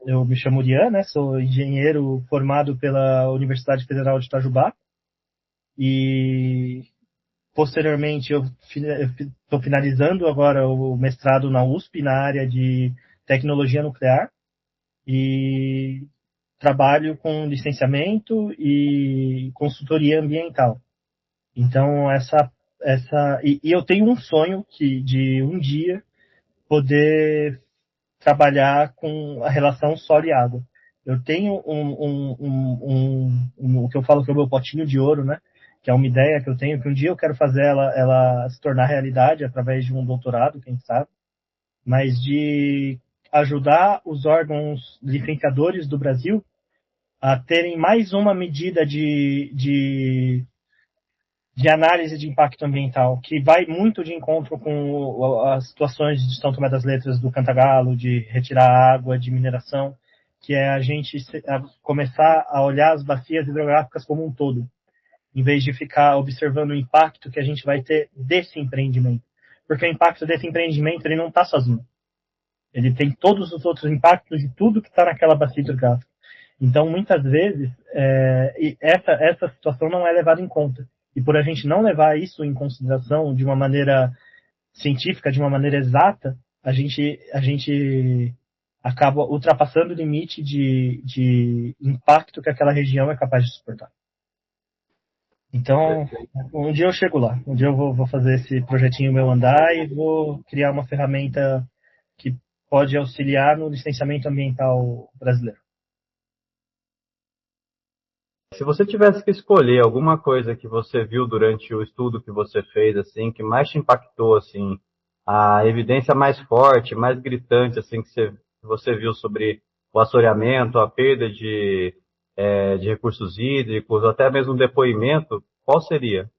eu me chamo Rian, né? Sou engenheiro formado pela Universidade Federal de Itajubá e posteriormente eu estou finalizando agora o mestrado na USP na área de tecnologia nuclear e trabalho com licenciamento e consultoria ambiental. Então e eu tenho um sonho de um dia poder trabalhar com a relação solo e água. Eu tenho o que eu falo que é o meu potinho de ouro, né? Que é uma ideia que eu tenho, que um dia eu quero fazer ela se tornar realidade através de um doutorado, quem sabe, mas de ajudar os órgãos licenciadores do Brasil a terem mais uma medida de análise de impacto ambiental, que vai muito de encontro com as situações de São Tomé das Letras do Cantagalo, de retirar água, de mineração, que é a gente começar a olhar as bacias hidrográficas como um todo, em vez de ficar observando o impacto que a gente vai ter desse empreendimento. Porque o impacto desse empreendimento ele não está sozinho. Ele tem todos os outros impactos de tudo que está naquela bacia hidrográfica. Então, muitas vezes, essa situação não é levada em conta. E por a gente não levar isso em consideração de uma maneira científica, de uma maneira exata, a gente acaba ultrapassando o limite de impacto que aquela região é capaz de suportar. Então, um dia eu chego lá. Um dia eu vou fazer esse projetinho meu andar e vou criar uma ferramenta que pode auxiliar no licenciamento ambiental brasileiro. Se você tivesse que escolher alguma coisa que você viu durante o estudo que você fez, assim, que mais te impactou, assim, a evidência mais forte, mais gritante, assim, que você viu sobre o assoreamento, a perda de recursos hídricos, ou até mesmo um depoimento, qual seria?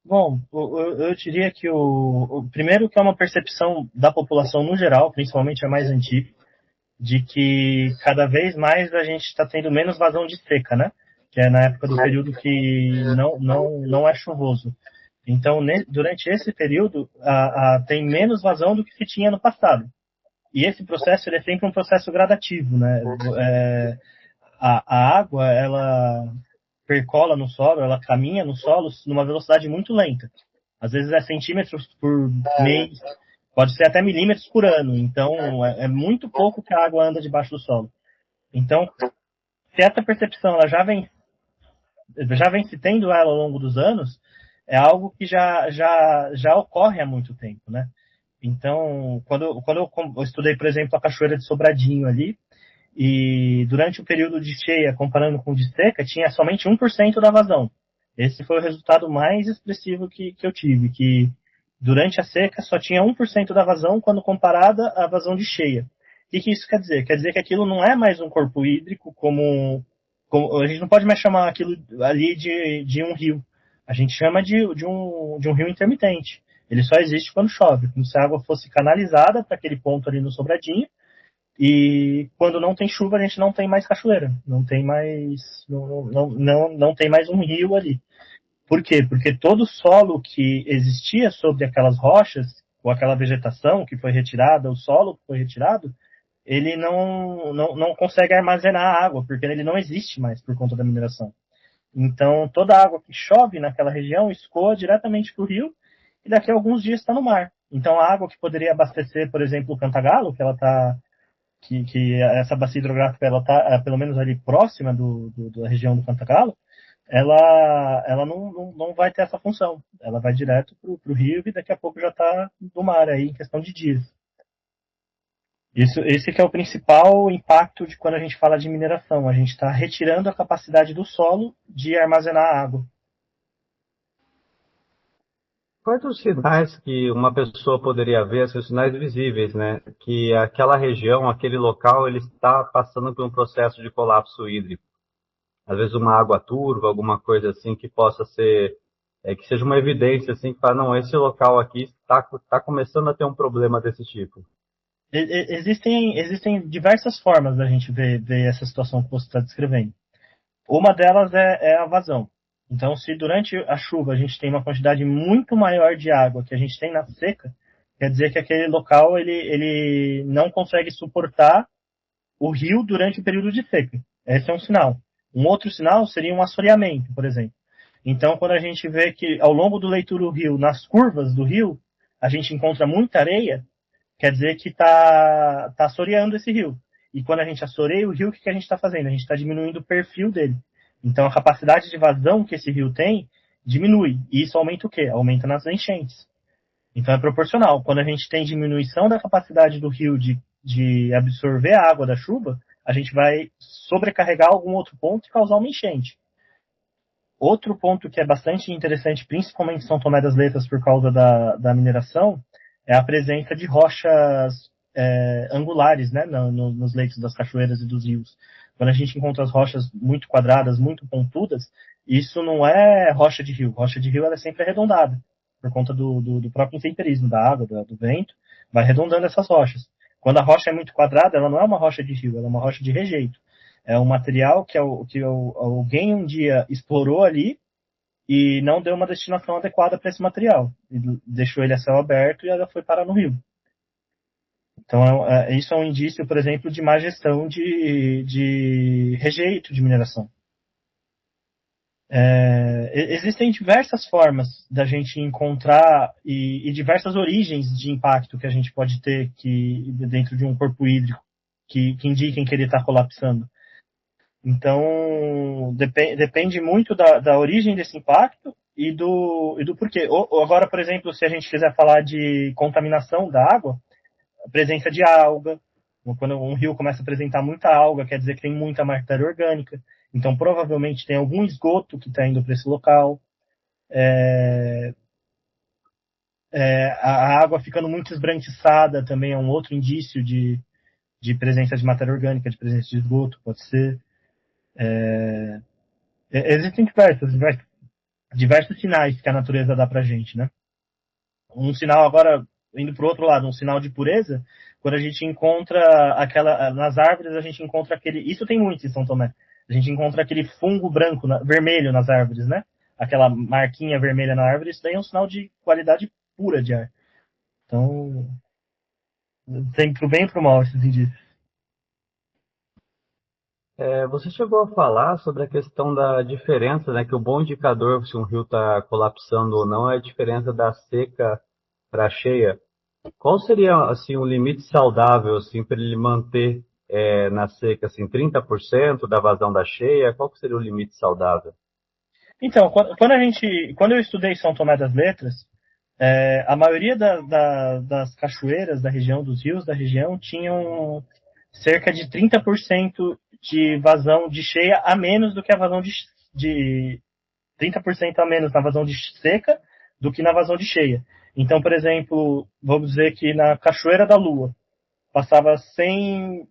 Bom, eu diria que o primeiro que é uma percepção da população no geral, principalmente a mais antiga, de que cada vez mais a gente está tendo menos vazão de seca, né? Que é na época do período que não é chuvoso. Então, durante esse período, tem menos vazão do que se tinha no passado. E esse processo ele é sempre um processo gradativo, né? A água, ela percola no solo, ela caminha no solo numa velocidade muito lenta. Às vezes é centímetros por mês, pode ser até milímetros por ano. Então, é muito pouco que a água anda debaixo do solo. Então, se essa percepção ela já vem se tendo ela ao longo dos anos, é algo que já ocorre há muito tempo, né? Então, quando eu estudei, por exemplo, a Cachoeira de Sobradinho ali, e durante o período de cheia, comparando com o de seca, tinha somente 1% da vazão. Esse foi o resultado mais expressivo que eu tive, que durante a seca só tinha 1% da vazão quando comparada à vazão de cheia. O que isso quer dizer? Quer dizer que aquilo não é mais um corpo hídrico como a gente não pode mais chamar aquilo ali de um rio. A gente chama de um rio intermitente. Ele só existe quando chove, como se a água fosse canalizada para aquele ponto ali no Sobradinho e quando não tem chuva, a gente não tem mais cachoeira, não tem mais, não tem mais um rio ali. Por quê? Porque todo o solo que existia sobre aquelas rochas, ou aquela vegetação que foi retirada, o solo que foi retirado, ele não consegue armazenar água, porque ele não existe mais por conta da mineração. Então, toda a água que chove naquela região escoa diretamente para o rio e daqui a alguns dias está no mar. Então, a água que poderia abastecer, por exemplo, o Cantagalo, que ela está que essa bacia hidrográfica ela está pelo menos ali próxima da região do Cantagalo, ela não vai ter essa função. Ela vai direto para o rio e daqui a pouco já está no mar aí em questão de dias. Esse que é o principal impacto de quando a gente fala de mineração. A gente está retirando a capacidade do solo de armazenar água. Quais os sinais que uma pessoa poderia ver, assim, os sinais visíveis, né? Que aquela região, aquele local, ele está passando por um processo de colapso hídrico. Às vezes uma água turva, alguma coisa assim que possa ser, que seja uma evidência assim que fala, não, esse local aqui está começando a ter um problema desse tipo. Existem diversas formas da gente ver essa situação que você está descrevendo. Uma delas é a vazão. Então, se durante a chuva a gente tem uma quantidade muito maior de água que a gente tem na seca, quer dizer que aquele local ele não consegue suportar o rio durante o período de seca. Esse é um sinal. Um outro sinal seria um assoreamento, por exemplo. Então, quando a gente vê que ao longo do leito do rio, nas curvas do rio, a gente encontra muita areia, quer dizer que está assoreando esse rio. E quando a gente assoreia o rio, o que a gente está fazendo? A gente está diminuindo o perfil dele. Então, a capacidade de vazão que esse rio tem diminui. E isso aumenta o quê? Aumenta nas enchentes. Então, é proporcional. Quando a gente tem diminuição da capacidade do rio de absorver a água da chuva, a gente vai sobrecarregar algum outro ponto e causar uma enchente. Outro ponto que é bastante interessante, principalmente em São Tomé das Letras, por causa da mineração, é a presença de rochas angulares, né, nos leitos das cachoeiras e dos rios. Quando a gente encontra as rochas muito quadradas, muito pontudas, isso não é rocha de rio. Rocha de rio ela é sempre arredondada, por conta do próprio intemperismo, da água, do vento, vai arredondando essas rochas. Quando a rocha é muito quadrada, ela não é uma rocha de rio, ela é uma rocha de rejeito. É um material que alguém um dia explorou ali e não deu uma destinação adequada para esse material. E deixou ele a céu aberto e ela foi parar no rio. Então, isso é um indício, por exemplo, de má gestão de rejeito de mineração. Existem diversas formas da gente encontrar e diversas origens de impacto que a gente pode ter dentro de um corpo hídrico que indiquem que ele está colapsando. Então, depende muito da origem desse impacto e do porquê. Agora, por exemplo, se a gente quiser falar de contaminação da água, a presença de alga. Quando um rio começa a apresentar muita alga, quer dizer que tem muita matéria orgânica. Então, provavelmente tem algum esgoto que está indo para esse local. A água ficando muito esbranquiçada também é um outro indício de presença de matéria orgânica, de presença de esgoto, pode ser. Existem diversos sinais que a natureza dá pra gente, né? Um sinal agora, indo pro outro lado, um sinal de pureza, quando a gente encontra nas árvores a gente encontra isso tem muito em São Tomé, a gente encontra aquele fungo branco, vermelho nas árvores, né? Aquela marquinha vermelha na árvore, isso daí é um sinal de qualidade pura de ar. Então, tem pro bem e pro mal esses indícios. Você chegou a falar sobre a questão da diferença, né, que o bom indicador se um rio está colapsando ou não é a diferença da seca para a cheia. Qual seria assim o limite saudável assim para ele manter na seca assim 30% da vazão da cheia? Qual que seria o limite saudável? Então, quando eu estudei São Tomé das Letras, a maioria das cachoeiras da região, dos rios da região, tinham cerca de 30% de vazão de cheia a menos do que a vazão de 30% a menos na vazão de seca do que na vazão de cheia. Então, por exemplo, vamos dizer que na Cachoeira da Lua passava 100.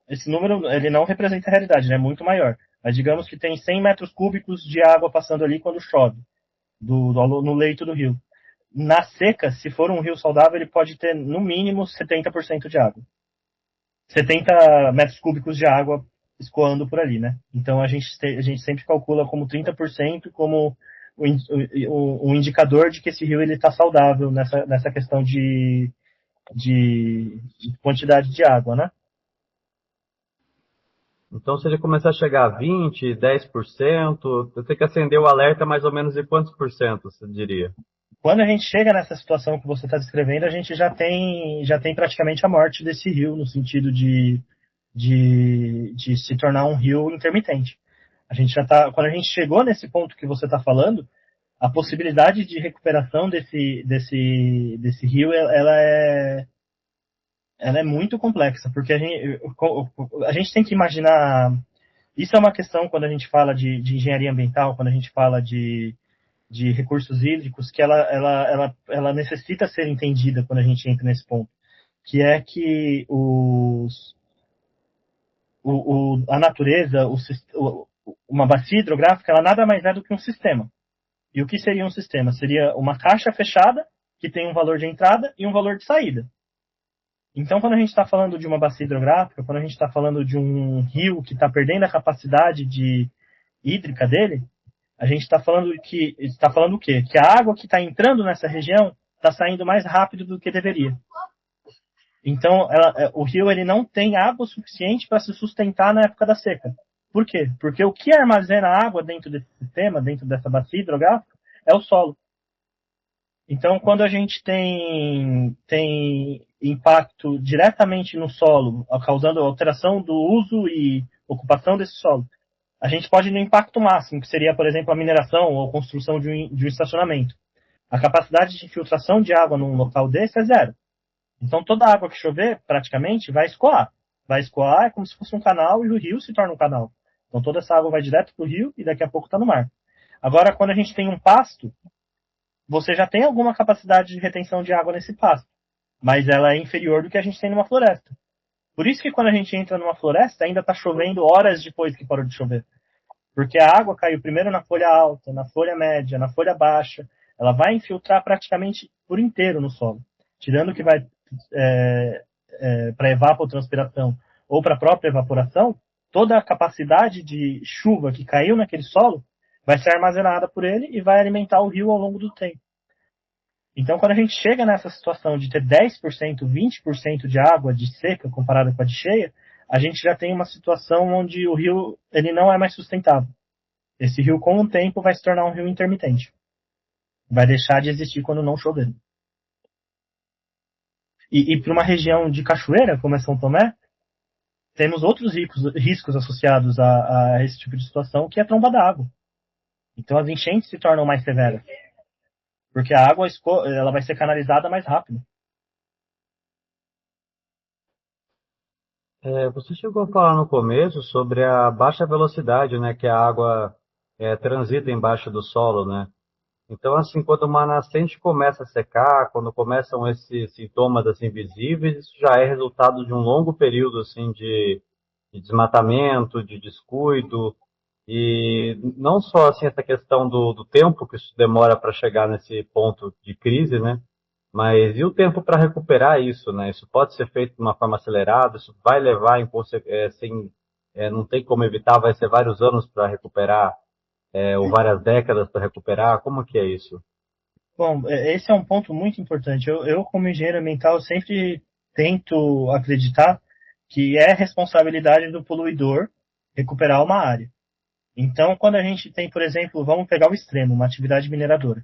Esse número ele não representa a realidade, né? É muito maior. Mas digamos que tem 100 metros cúbicos de água passando ali quando chove, no leito do rio. Na seca, se for um rio saudável, ele pode ter no mínimo 70% de água. 70 metros cúbicos de água escoando por ali, né? Então a gente sempre calcula como 30% como um indicador de que esse rio está saudável nessa questão de quantidade de água, né? Então, se ele começar a chegar a 20, 10%, você tem que acender o alerta mais ou menos de quantos por cento, você diria? Quando a gente chega nessa situação que você está descrevendo, a gente já tem praticamente a morte desse rio, no sentido de se tornar um rio intermitente. Quando a gente chegou nesse ponto que você está falando, a possibilidade de recuperação desse rio, ela é muito complexa, porque a gente tem que imaginar, isso é uma questão quando a gente fala de engenharia ambiental, quando a gente fala de recursos hídricos, que ela necessita ser entendida quando a gente entra nesse ponto, que é que a natureza, uma bacia hidrográfica, ela nada mais é do que um sistema. E o que seria um sistema? Seria uma caixa fechada que tem um valor de entrada e um valor de saída. Então, quando a gente está falando de uma bacia hidrográfica, quando a gente está falando de um rio que está perdendo a capacidade hídrica dele, a gente está falando o quê? Que a água que está entrando nessa região está saindo mais rápido do que deveria. Então, o rio ele não tem água suficiente para se sustentar na época da seca. Por quê? Porque o que armazena água dentro desse sistema, dentro dessa bacia hidrográfica, é o solo. Então, quando a gente tem impacto diretamente no solo, causando alteração do uso e ocupação desse solo, a gente pode ir no impacto máximo, que seria, por exemplo, a mineração ou construção de um estacionamento. A capacidade de infiltração de água num local desse é zero. Então, toda água que chover, praticamente, vai escoar. Vai escoar, é como se fosse um canal, e o rio se torna um canal. Então, toda essa água vai direto para o rio e daqui a pouco está no mar. Agora, quando a gente tem um pasto, você já tem alguma capacidade de retenção de água nesse pasto, mas ela é inferior do que a gente tem numa floresta. Por isso que quando a gente entra numa floresta, ainda está chovendo horas depois que parou de chover. Porque a água caiu primeiro na folha alta, na folha média, na folha baixa. Ela vai infiltrar praticamente por inteiro no solo. Tirando o que vai para evapotranspiração ou para a própria evaporação, toda a capacidade de chuva que caiu naquele solo vai ser armazenada por ele e vai alimentar o rio ao longo do tempo. Então, quando a gente chega nessa situação de ter 10%, 20% de água de seca comparada com a de cheia, a gente já tem uma situação onde o rio ele não é mais sustentável. Esse rio, com o tempo, vai se tornar um rio intermitente. Vai deixar de existir quando não chover. E para uma região de cachoeira, como é São Tomé, temos outros riscos associados a esse tipo de situação, que é a tromba d'água. Então, as enchentes se tornam mais severas, porque a água ela vai ser canalizada mais rápido. Você chegou a falar no começo sobre a baixa velocidade, né, que a água transita embaixo do solo, né? Então, assim, quando uma nascente começa a secar, quando começam esses sintomas assim visíveis, isso já é resultado de um longo período assim de desmatamento, de descuido, e não só assim essa questão do tempo que isso demora para chegar nesse ponto de crise, né? Mas e o tempo para recuperar isso, né? Isso pode ser feito de uma forma acelerada, isso vai levar não tem como evitar, vai ser vários anos para recuperar, ou várias décadas para recuperar. Como que é isso? Bom, esse é um ponto muito importante. Como engenheiro ambiental, sempre tento acreditar que é responsabilidade do poluidor recuperar uma área. Então, quando a gente tem, por exemplo, vamos pegar o extremo, uma atividade mineradora.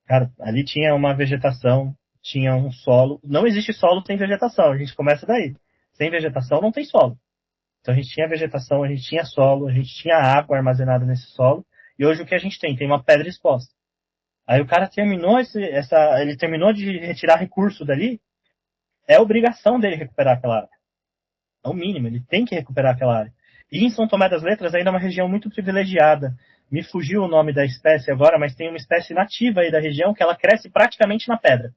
Cara, ali tinha uma vegetação, tinha um solo. Não existe solo sem vegetação, a gente começa daí. Sem vegetação não tem solo. Então a gente tinha vegetação, a gente tinha solo, a gente tinha água armazenada nesse solo. E hoje o que a gente tem? Tem uma pedra exposta. Aí o cara ele terminou de retirar recurso dali, é obrigação dele recuperar aquela área. É o mínimo, ele tem que recuperar aquela área. E em São Tomé das Letras ainda é uma região muito privilegiada. Me fugiu o nome da espécie agora, mas tem uma espécie nativa aí da região que ela cresce praticamente na pedra.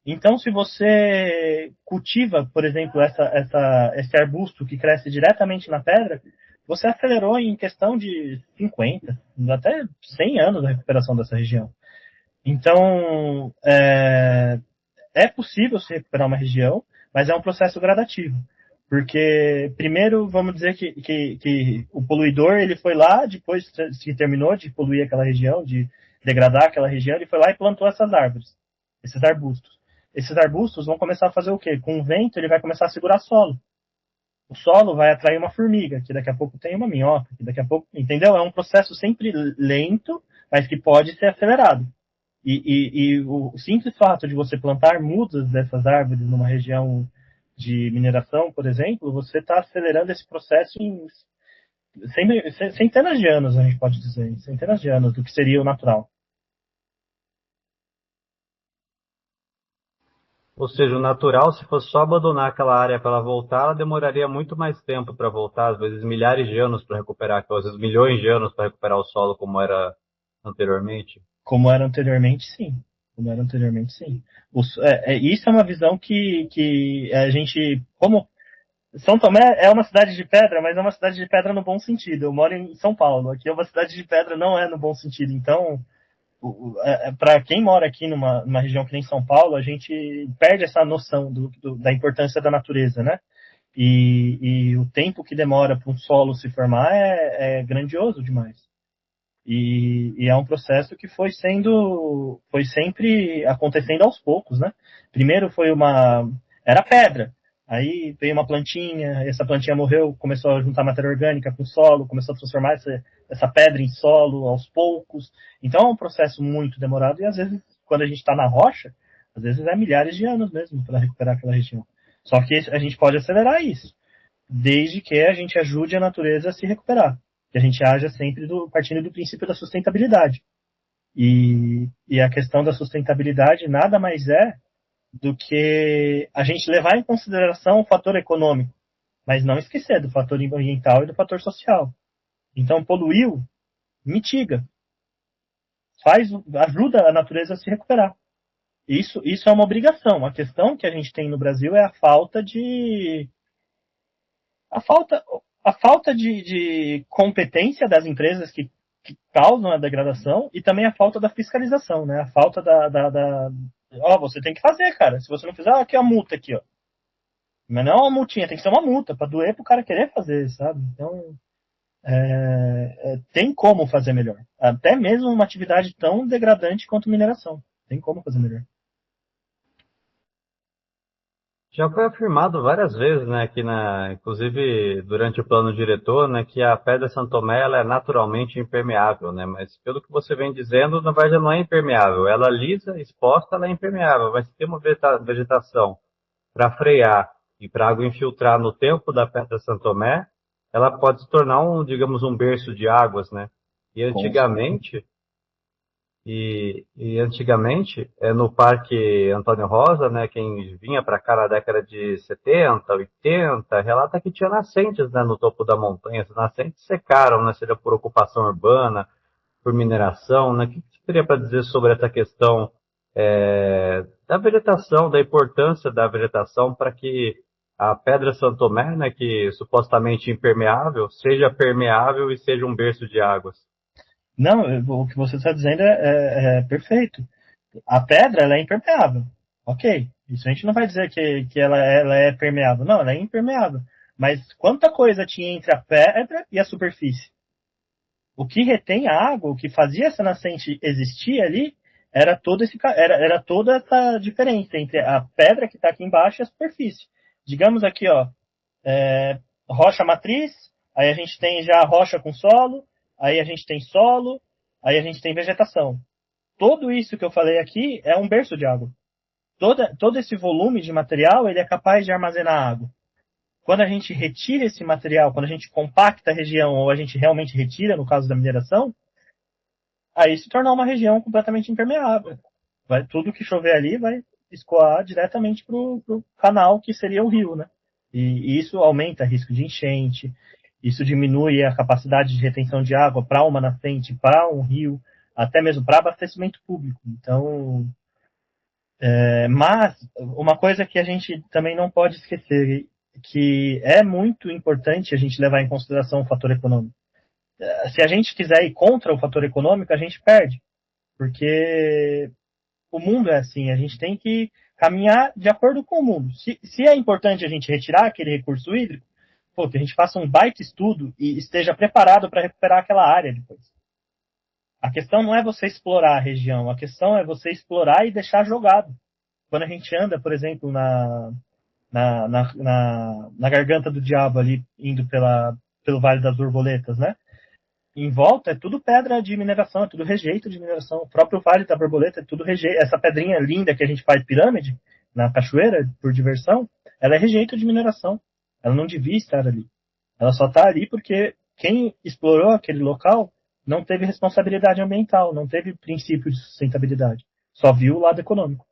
Então, se você cultiva, por exemplo, esse arbusto que cresce diretamente na pedra, você acelerou em questão de 50, até 100 anos a recuperação dessa região. Então, é possível se recuperar uma região, mas é um processo gradativo. Porque, primeiro, vamos dizer que o poluidor ele foi lá, depois que terminou de poluir aquela região, de degradar aquela região, ele foi lá e plantou essas árvores, esses arbustos. Esses arbustos vão começar a fazer o quê? Com o vento, ele vai começar a segurar solo. O solo vai atrair uma formiga, que daqui a pouco tem uma minhoca, que daqui a pouco. Entendeu? É um processo sempre lento, mas que pode ser acelerado. E o simples fato de você plantar mudas dessas árvores numa região de mineração, por exemplo, você está acelerando esse processo em centenas de anos, a gente pode dizer, centenas de anos do que seria o natural. Ou seja, o natural, se fosse só abandonar aquela área para ela voltar, ela demoraria muito mais tempo para voltar, às vezes milhares de anos para recuperar, às vezes milhões de anos para recuperar o solo como era anteriormente. Como era anteriormente, sim. Como era anteriormente, sim. Isso é uma visão que a gente, como São Tomé é uma cidade de pedra, mas é uma cidade de pedra no bom sentido. Eu moro em São Paulo, aqui é uma cidade de pedra, não é no bom sentido. Então, para quem mora aqui numa região que nem São Paulo, a gente perde essa noção da importância da natureza, né? E o tempo que demora para um solo se formar é grandioso demais. E é um processo que foi sempre acontecendo aos poucos, né? Primeiro foi era pedra. Aí veio uma plantinha, essa plantinha morreu, começou a juntar matéria orgânica com o solo, começou a transformar essa pedra em solo aos poucos. Então é um processo muito demorado e às vezes, quando a gente está na rocha, às vezes é milhares de anos mesmo para recuperar aquela região. Só que a gente pode acelerar isso, desde que a gente ajude a natureza a se recuperar. Que a gente haja sempre partindo do princípio da sustentabilidade. E a questão da sustentabilidade nada mais é do que a gente levar em consideração o fator econômico, mas não esquecer do fator ambiental e do fator social. Então, poluiu, mitiga, ajuda a natureza a se recuperar. Isso é uma obrigação. A questão que a gente tem no Brasil é a falta de competência das empresas que causam a degradação e também a falta da fiscalização, né? A falta você tem que fazer, cara. Se você não fizer, aqui é a multa aqui, ó. Mas não é uma multinha, tem que ser uma multa para doer pro cara querer fazer, sabe? Então, tem como fazer melhor. Até mesmo uma atividade tão degradante quanto mineração. Tem como fazer melhor. Já foi afirmado várias vezes, né, inclusive durante o plano diretor, né, que a Pedra São Tomé ela é naturalmente impermeável, né, mas pelo que você vem dizendo, na verdade não é impermeável. Ela lisa, exposta, ela é impermeável, mas se tem uma vegetação para frear e para a água infiltrar no tempo da Pedra São Tomé, ela pode se tornar digamos, um berço de águas, né? E antigamente, no Parque Antônio Rosa, né, quem vinha para cá na década de 70, 80, relata que tinha nascentes, né, no topo da montanha. As nascentes secaram, né, seja por ocupação urbana, por mineração, né? O que você teria para dizer sobre essa questão da vegetação, da importância da vegetação para que a Pedra São Tomé, né, que supostamente impermeável, seja permeável e seja um berço de águas? Não, o que você está dizendo é perfeito. A pedra ela é impermeável. Ok. Isso a gente não vai dizer que ela é permeável. Não, ela é impermeável. Mas quanta coisa tinha entre a pedra e a superfície? O que retém a água, o que fazia essa nascente existir ali, era toda essa diferença entre a pedra que está aqui embaixo e a superfície. Digamos aqui, ó, rocha matriz, aí a gente tem já rocha com solo, aí a gente tem solo, aí a gente tem vegetação. Tudo isso que eu falei aqui é um berço de água. Todo esse volume de material ele é capaz de armazenar água. Quando a gente retira esse material, quando a gente compacta a região, ou a gente realmente retira, no caso da mineração, aí se torna uma região completamente impermeável. Tudo que chover ali vai escoar diretamente para o canal, que seria o rio, né? E isso aumenta o risco de enchente, isso diminui a capacidade de retenção de água para uma nascente, para um rio, até mesmo para abastecimento público. Então, mas uma coisa que a gente também não pode esquecer, que é muito importante a gente levar em consideração o fator econômico. Se a gente quiser ir contra o fator econômico, a gente perde, porque o mundo é assim, a gente tem que caminhar de acordo com o mundo. Se é importante a gente retirar aquele recurso hídrico, que a gente faça um baita estudo e esteja preparado para recuperar aquela área depois. A questão não é você explorar a região, a questão é você explorar e deixar jogado. Quando a gente anda, por exemplo, na garganta do diabo ali, indo pelo Vale das Borboletas, né? Em volta é tudo pedra de mineração, é tudo rejeito de mineração. O próprio Vale da Borboleta é tudo rejeito. Essa pedrinha linda que a gente faz pirâmide na cachoeira, por diversão, ela é rejeito de mineração. Ela não devia estar ali. Ela só está ali porque quem explorou aquele local não teve responsabilidade ambiental, não teve princípio de sustentabilidade. Só viu o lado econômico.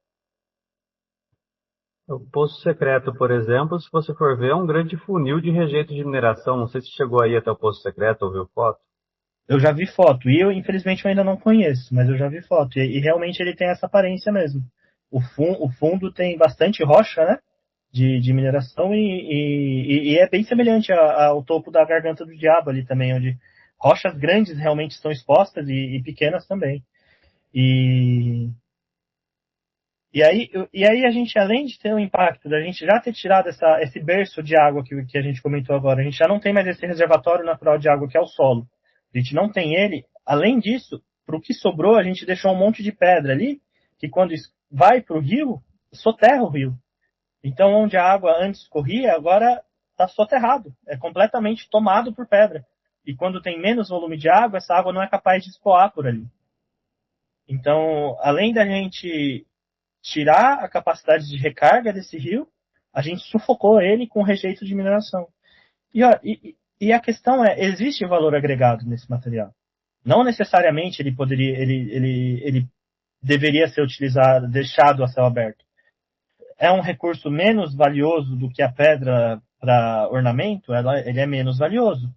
O Poço Secreto, por exemplo, se você for ver, é um grande funil de rejeito de mineração. Não sei se chegou aí até o Poço Secreto ou viu foto. Eu já vi foto, e infelizmente, eu ainda não conheço, mas eu já vi foto. E realmente ele tem essa aparência mesmo. O fundo tem bastante rocha, né? De mineração e é bem semelhante ao topo da Garganta do Diabo ali também, onde rochas grandes realmente estão expostas e pequenas também. E, e aí a gente, além de ter o impacto da gente já ter tirado esse berço de água que a gente comentou agora, a gente já não tem mais esse reservatório natural de água que é o solo. A gente não tem ele. Além disso, para o que sobrou, a gente deixou um monte de pedra ali, que quando vai para o rio, soterra o rio. Então, onde a água antes corria, agora está soterrado, é completamente tomado por pedra. E quando tem menos volume de água, essa água não é capaz de escoar por ali. Então, além da gente tirar a capacidade de recarga desse rio, a gente sufocou ele com rejeito de mineração. E a questão é, existe valor agregado nesse material? Não necessariamente ele deveria ser utilizado, deixado a céu aberto. É um recurso menos valioso do que a pedra para ornamento, ele é menos valioso,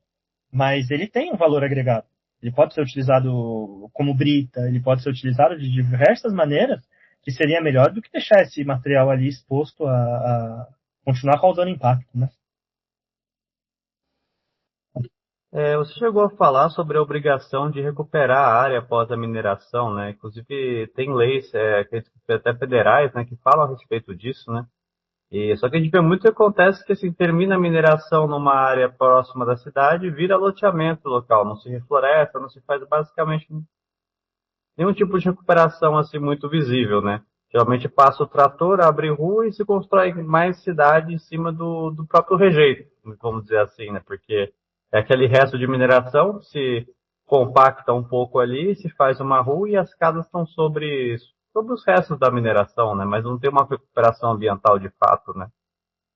mas ele tem um valor agregado. Ele pode ser utilizado como brita, ele pode ser utilizado de diversas maneiras, que seria melhor do que deixar esse material ali exposto a continuar causando impacto, né? Você chegou a falar sobre a obrigação de recuperar a área após a mineração, né? Inclusive, tem leis, até federais, né, que falam a respeito disso, né? E, só que a gente vê muito que acontece que, assim, termina a mineração numa área próxima da cidade e vira loteamento local, não se refloresta, não se faz basicamente nenhum tipo de recuperação, assim, muito visível, né? Geralmente passa o trator, abre rua e se constrói mais cidade em cima do próprio rejeito, vamos dizer assim, né? Porque é aquele resto de mineração, se compacta um pouco ali, se faz uma rua e as casas estão sobre os restos da mineração, né? Mas não tem uma recuperação ambiental de fato, né?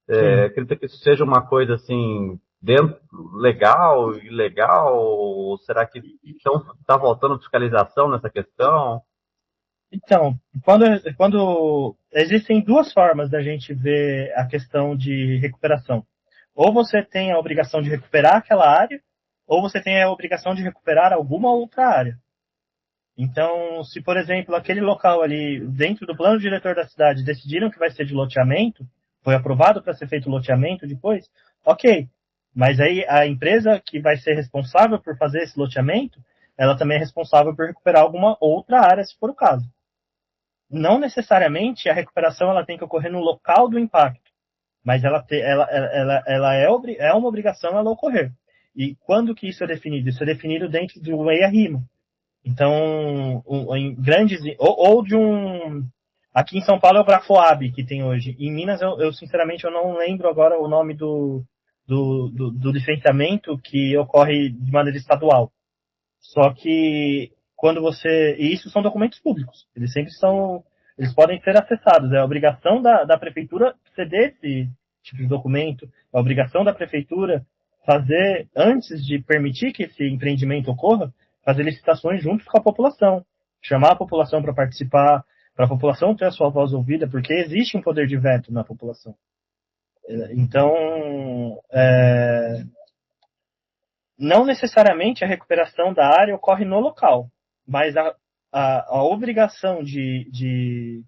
Sim. Acredita que isso seja uma coisa assim, dentro, legal, ilegal? Ou será que está faltando fiscalização nessa questão? Então, quando existem duas formas da gente ver a questão de recuperação. Ou você tem a obrigação de recuperar aquela área, ou você tem a obrigação de recuperar alguma outra área. Então, se, por exemplo, aquele local ali, dentro do plano diretor da cidade, decidiram que vai ser de loteamento, foi aprovado para ser feito loteamento depois, ok. Mas aí a empresa que vai ser responsável por fazer esse loteamento, ela também é responsável por recuperar alguma outra área, se for o caso. Não necessariamente a recuperação ela tem que ocorrer no local do impacto, mas é uma obrigação ela ocorrer. E quando que isso é definido? Isso é definido dentro de um EIA-RIMA. Então, em grandes. Ou de um. Aqui em São Paulo é o Grafoab que tem hoje. Em Minas, sinceramente eu não lembro agora o nome do licenciamento que ocorre de maneira estadual. Só que quando você. E isso são documentos públicos. Eles sempre são. Eles podem ser acessados. É a obrigação da prefeitura ceder esse tipo de documento. É a obrigação da prefeitura fazer, antes de permitir que esse empreendimento ocorra, fazer licitações juntos com a população. Chamar a população para participar, para a população ter a sua voz ouvida, porque existe um poder de veto na população. Então, não necessariamente a recuperação da área ocorre no local, mas a obrigação de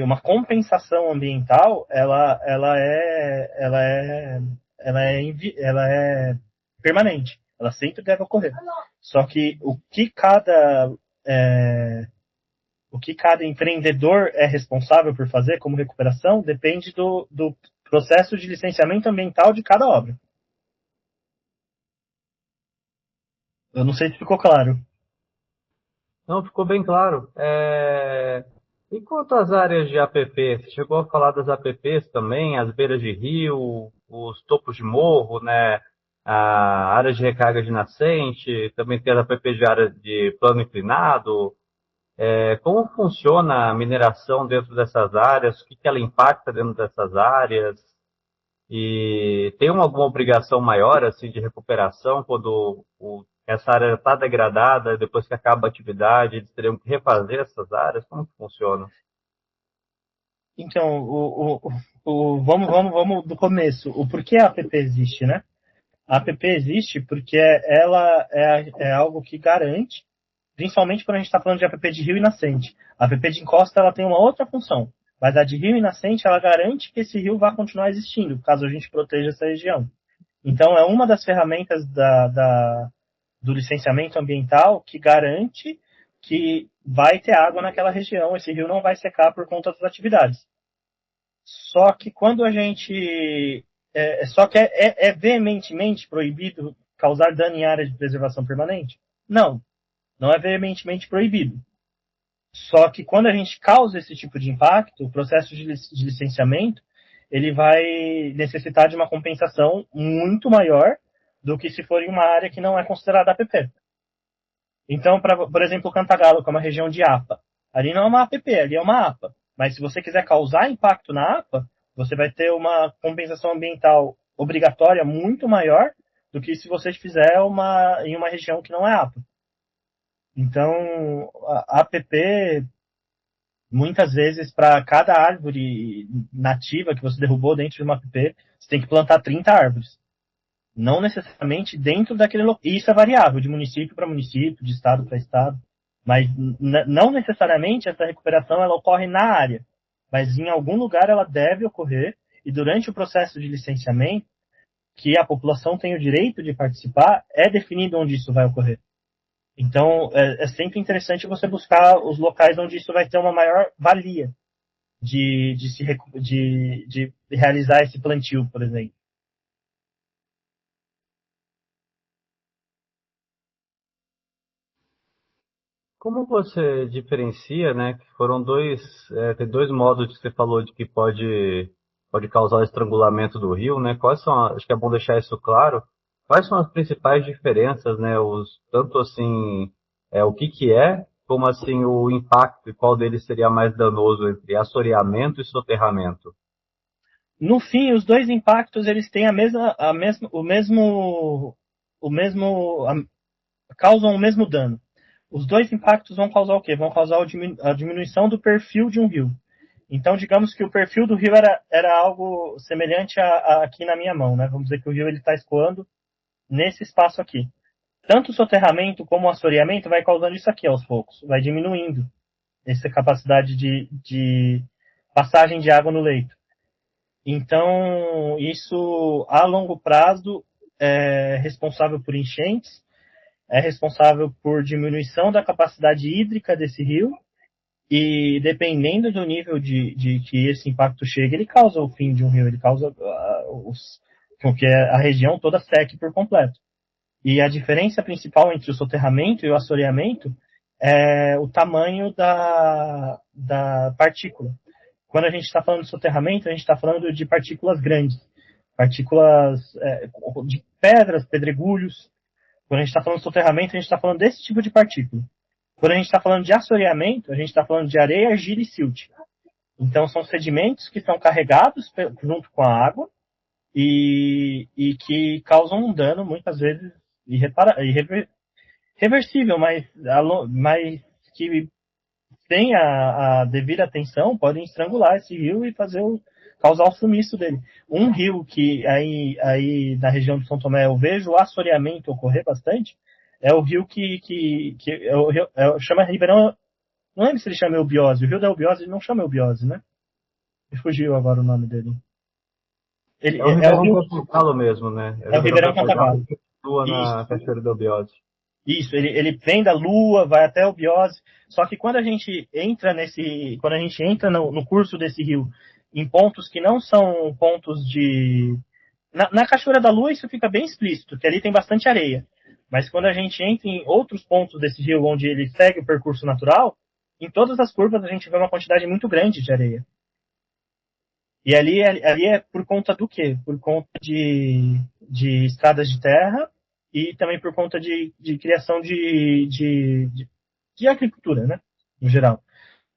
uma compensação ambiental, ela é permanente. Ela sempre deve ocorrer. Só que é, o que cada empreendedor é responsável por fazer como recuperação depende do processo de licenciamento ambiental de cada obra. Eu não sei se ficou claro. Não, ficou bem claro. E quanto às áreas de APP, você chegou a falar das APPs também, as beiras de rio, os topos de morro, né? A área de recarga de nascente, também tem as APPs de área de plano inclinado. Como funciona a mineração dentro dessas áreas? O que ela impacta dentro dessas áreas? E tem alguma obrigação maior assim de recuperação quando essa área está degradada, depois que acaba a atividade, eles teriam que refazer essas áreas? Como que funciona? Então, vamos do começo. O porquê a app existe, né? A app existe porque ela é algo que garante, principalmente quando a gente está falando de app de rio e nascente. A app de encosta ela tem uma outra função, mas a de rio e nascente ela garante que esse rio vai continuar existindo, caso a gente proteja essa região. Então, é uma das ferramentas do licenciamento ambiental que garante que vai ter água naquela região, esse rio não vai secar por conta das atividades. Só que quando a gente. Só que é veementemente proibido causar dano em área de preservação permanente? Não, não é veementemente proibido. Só que quando a gente causa esse tipo de impacto, o processo de licenciamento, ele vai necessitar de uma compensação muito maior do que se for em uma área que não é considerada APP. Então, por exemplo, Cantagalo, que é uma região de APA, ali não é uma APP, ali é uma APA. Mas se você quiser causar impacto na APA, você vai ter uma compensação ambiental obrigatória muito maior do que se você fizer em uma região que não é APA. Então, a APP, muitas vezes, para cada árvore nativa que você derrubou dentro de uma APP, você tem que plantar 30 árvores. Não necessariamente dentro daquele local. Isso é variável, de município para município, de estado para estado. Mas não necessariamente essa recuperação ela ocorre na área. Mas em algum lugar ela deve ocorrer. E durante o processo de licenciamento, que a população tem o direito de participar, é definido onde isso vai ocorrer. Então, é sempre interessante você buscar os locais onde isso vai ter uma maior valia de realizar esse plantio, por exemplo. Como você diferencia, né? Que foram tem dois modos que você falou de que pode causar o estrangulamento do rio, né? Acho que é bom deixar isso claro. Quais são as principais diferenças, né? Tanto assim, o que é, como assim o impacto e qual deles seria mais danoso entre assoreamento e soterramento? No fim, os dois impactos eles têm causam o mesmo dano. Os dois impactos vão causar o quê? Vão causar a diminuição do perfil de um rio. Então, digamos que o perfil do rio era algo semelhante a aqui na minha mão, né? Vamos dizer que o rio está escoando nesse espaço aqui. Tanto o soterramento como o assoreamento vai causando isso aqui aos poucos, vai diminuindo essa capacidade de passagem de água no leito. Então, isso a longo prazo é responsável por enchentes, é responsável por diminuição da capacidade hídrica desse rio, e dependendo do nível de que esse impacto chega, ele causa o fim de um rio, ele causa com que a região toda seque por completo. E a diferença principal entre o soterramento e o assoreamento é o tamanho da partícula. Quando a gente está falando de soterramento, a gente está falando de partículas grandes, partículas de pedras, pedregulhos. Quando a gente está falando de soterramento, a gente está falando desse tipo de partícula. Quando a gente está falando de assoreamento, a gente está falando de areia, argila e silt. Então, são sedimentos que são carregados junto com a água e que causam um dano, muitas vezes, irreversível, mas que sem a devida atenção, podem estrangular esse rio e causar o sumiço dele. Um rio que aí na região de São Tomé eu vejo o assoreamento ocorrer bastante, é o rio que chama Ribeirão, não lembro se ele chama Eubiose, o rio da Eubiose ele não chama Eubiose, né? Me fugiu agora o nome dele. É o É o Ribeirão rio, Cantagalo mesmo, né? É o é o Ribeirão Ribeirão Cantagalo Cantagalo. que atua na Isso. Cachoeira da Obiose. Isso, ele vem da Lua, vai até o Biose. Só que quando a gente entra no curso desse rio, em pontos que não são pontos de. Na Cachoeira da Lua isso fica bem explícito, que ali tem bastante areia. Mas quando a gente entra em outros pontos desse rio onde ele segue o percurso natural, em todas as curvas a gente vê uma quantidade muito grande de areia. E ali é por conta do quê? Por conta de estradas de terra e também por conta de criação de agricultura, né? No geral.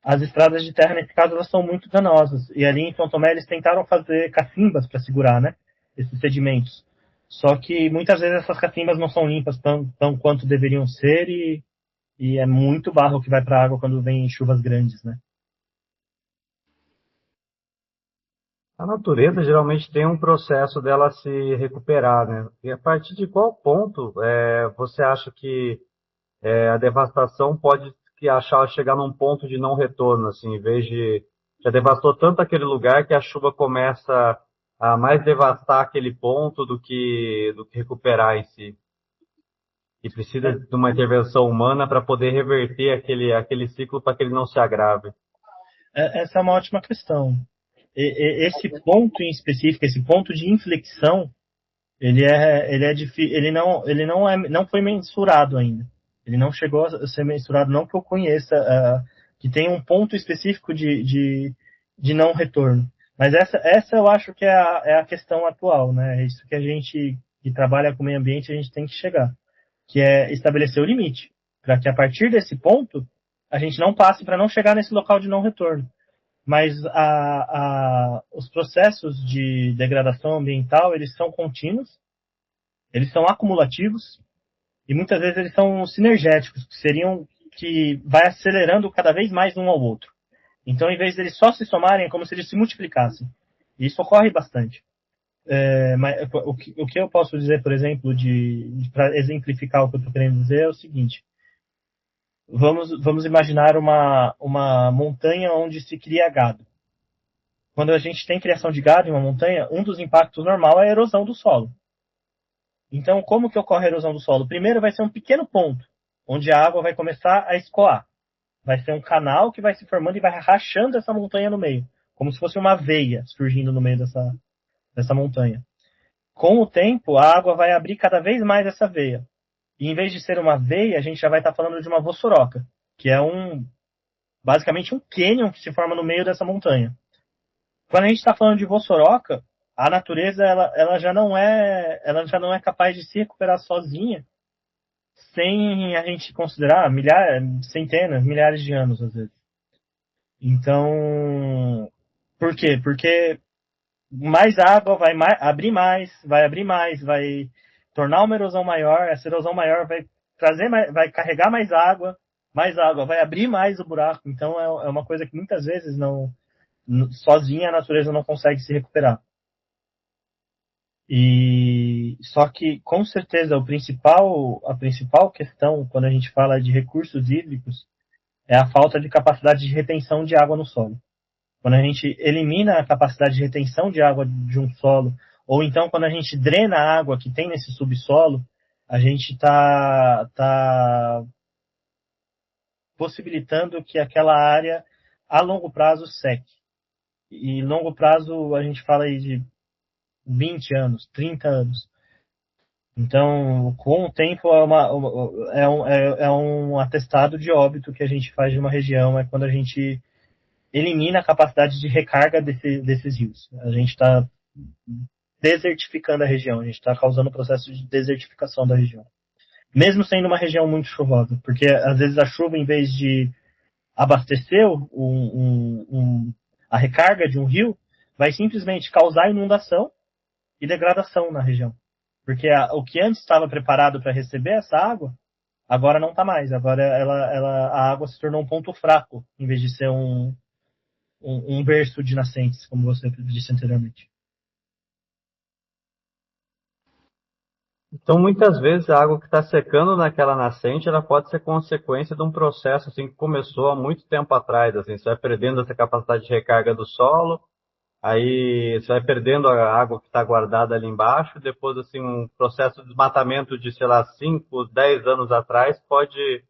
As estradas de terra, nesse caso, elas são muito danosas. E ali em São Tomé eles tentaram fazer cacimbas para segurar, né? Esses sedimentos. Só que muitas vezes essas cacimbas não são limpas tão quanto deveriam ser e é muito barro que vai para a água quando vem chuvas grandes, né? A natureza geralmente tem um processo dela se recuperar, né? E a partir de qual ponto você acha que a devastação pode chegar num ponto de não retorno, assim, em vez de já devastou tanto aquele lugar que a chuva começa a mais devastar aquele ponto do que recuperar em si. E precisa de uma intervenção humana para poder reverter aquele ciclo para que ele não se agrave. Essa é uma ótima questão. Esse ponto em específico, esse ponto de inflexão, não foi mensurado ainda. Ele não chegou a ser mensurado, não que eu conheça, que tem um ponto específico de não retorno. Mas essa eu acho que é a questão atual, né? É isso que a gente que trabalha com o meio ambiente, a gente tem que chegar, que é estabelecer o limite, para que a partir desse ponto a gente não passe para não chegar nesse local de não retorno. Mas os processos de degradação ambiental, eles são contínuos, eles são acumulativos e muitas vezes eles são sinergéticos, que seriam que vai acelerando cada vez mais um ao outro. Então, em vez deles só se somarem, é como se eles se multiplicassem. E isso ocorre bastante. Mas o que eu posso dizer, por exemplo, para exemplificar o que eu estou querendo dizer, é o seguinte: vamos imaginar uma montanha onde se cria gado. Quando a gente tem criação de gado em uma montanha, um dos impactos normal é a erosão do solo. Então, como que ocorre a erosão do solo? Primeiro vai ser um pequeno ponto, onde a água vai começar a escoar. Vai ser um canal que vai se formando e vai rachando essa montanha no meio, como se fosse uma veia surgindo no meio dessa montanha. Com o tempo, a água vai abrir cada vez mais essa veia. E em vez de ser uma veia, a gente já vai estar falando de uma vossoroca, que é basicamente um cânion que se forma no meio dessa montanha. Quando a gente está falando de vossoroca, a natureza ela já não é capaz de se recuperar sozinha, sem a gente considerar centenas, milhares de anos às vezes. Então, por quê? Porque mais água vai abrir mais, vai tornar uma erosão maior, essa erosão maior vai vai carregar mais água, vai abrir mais o buraco. Então é uma coisa que muitas vezes sozinha a natureza não consegue se recuperar. E só que com certeza a principal questão quando a gente fala de recursos hídricos é a falta de capacidade de retenção de água no solo. Quando a gente elimina a capacidade de retenção de água de um solo, ou então quando a gente drena a água que tem nesse subsolo, a gente tá possibilitando que aquela área, a longo prazo, seque. E longo prazo, a gente fala aí de 20 anos, 30 anos. Então, com o tempo, é um atestado de óbito que a gente faz de uma região, é quando a gente elimina a capacidade de recarga desses rios. A gente está desertificando a região, a gente está causando um processo de desertificação da região. Mesmo sendo uma região muito chuvosa, porque às vezes a chuva, em vez de abastecer a recarga de um rio, vai simplesmente causar inundação e degradação na região. Porque o que antes estava preparado para receber essa água, agora não está mais. Agora a água se tornou um ponto fraco, em vez de ser um berço de nascentes, como você disse anteriormente. Então, muitas vezes, a água que está secando naquela nascente, ela pode ser consequência de um processo assim, que começou há muito tempo atrás. Assim, você vai perdendo essa capacidade de recarga do solo, aí você vai perdendo a água que está guardada ali embaixo, depois assim, um processo de desmatamento de, sei lá, 5, 10 anos atrás pode,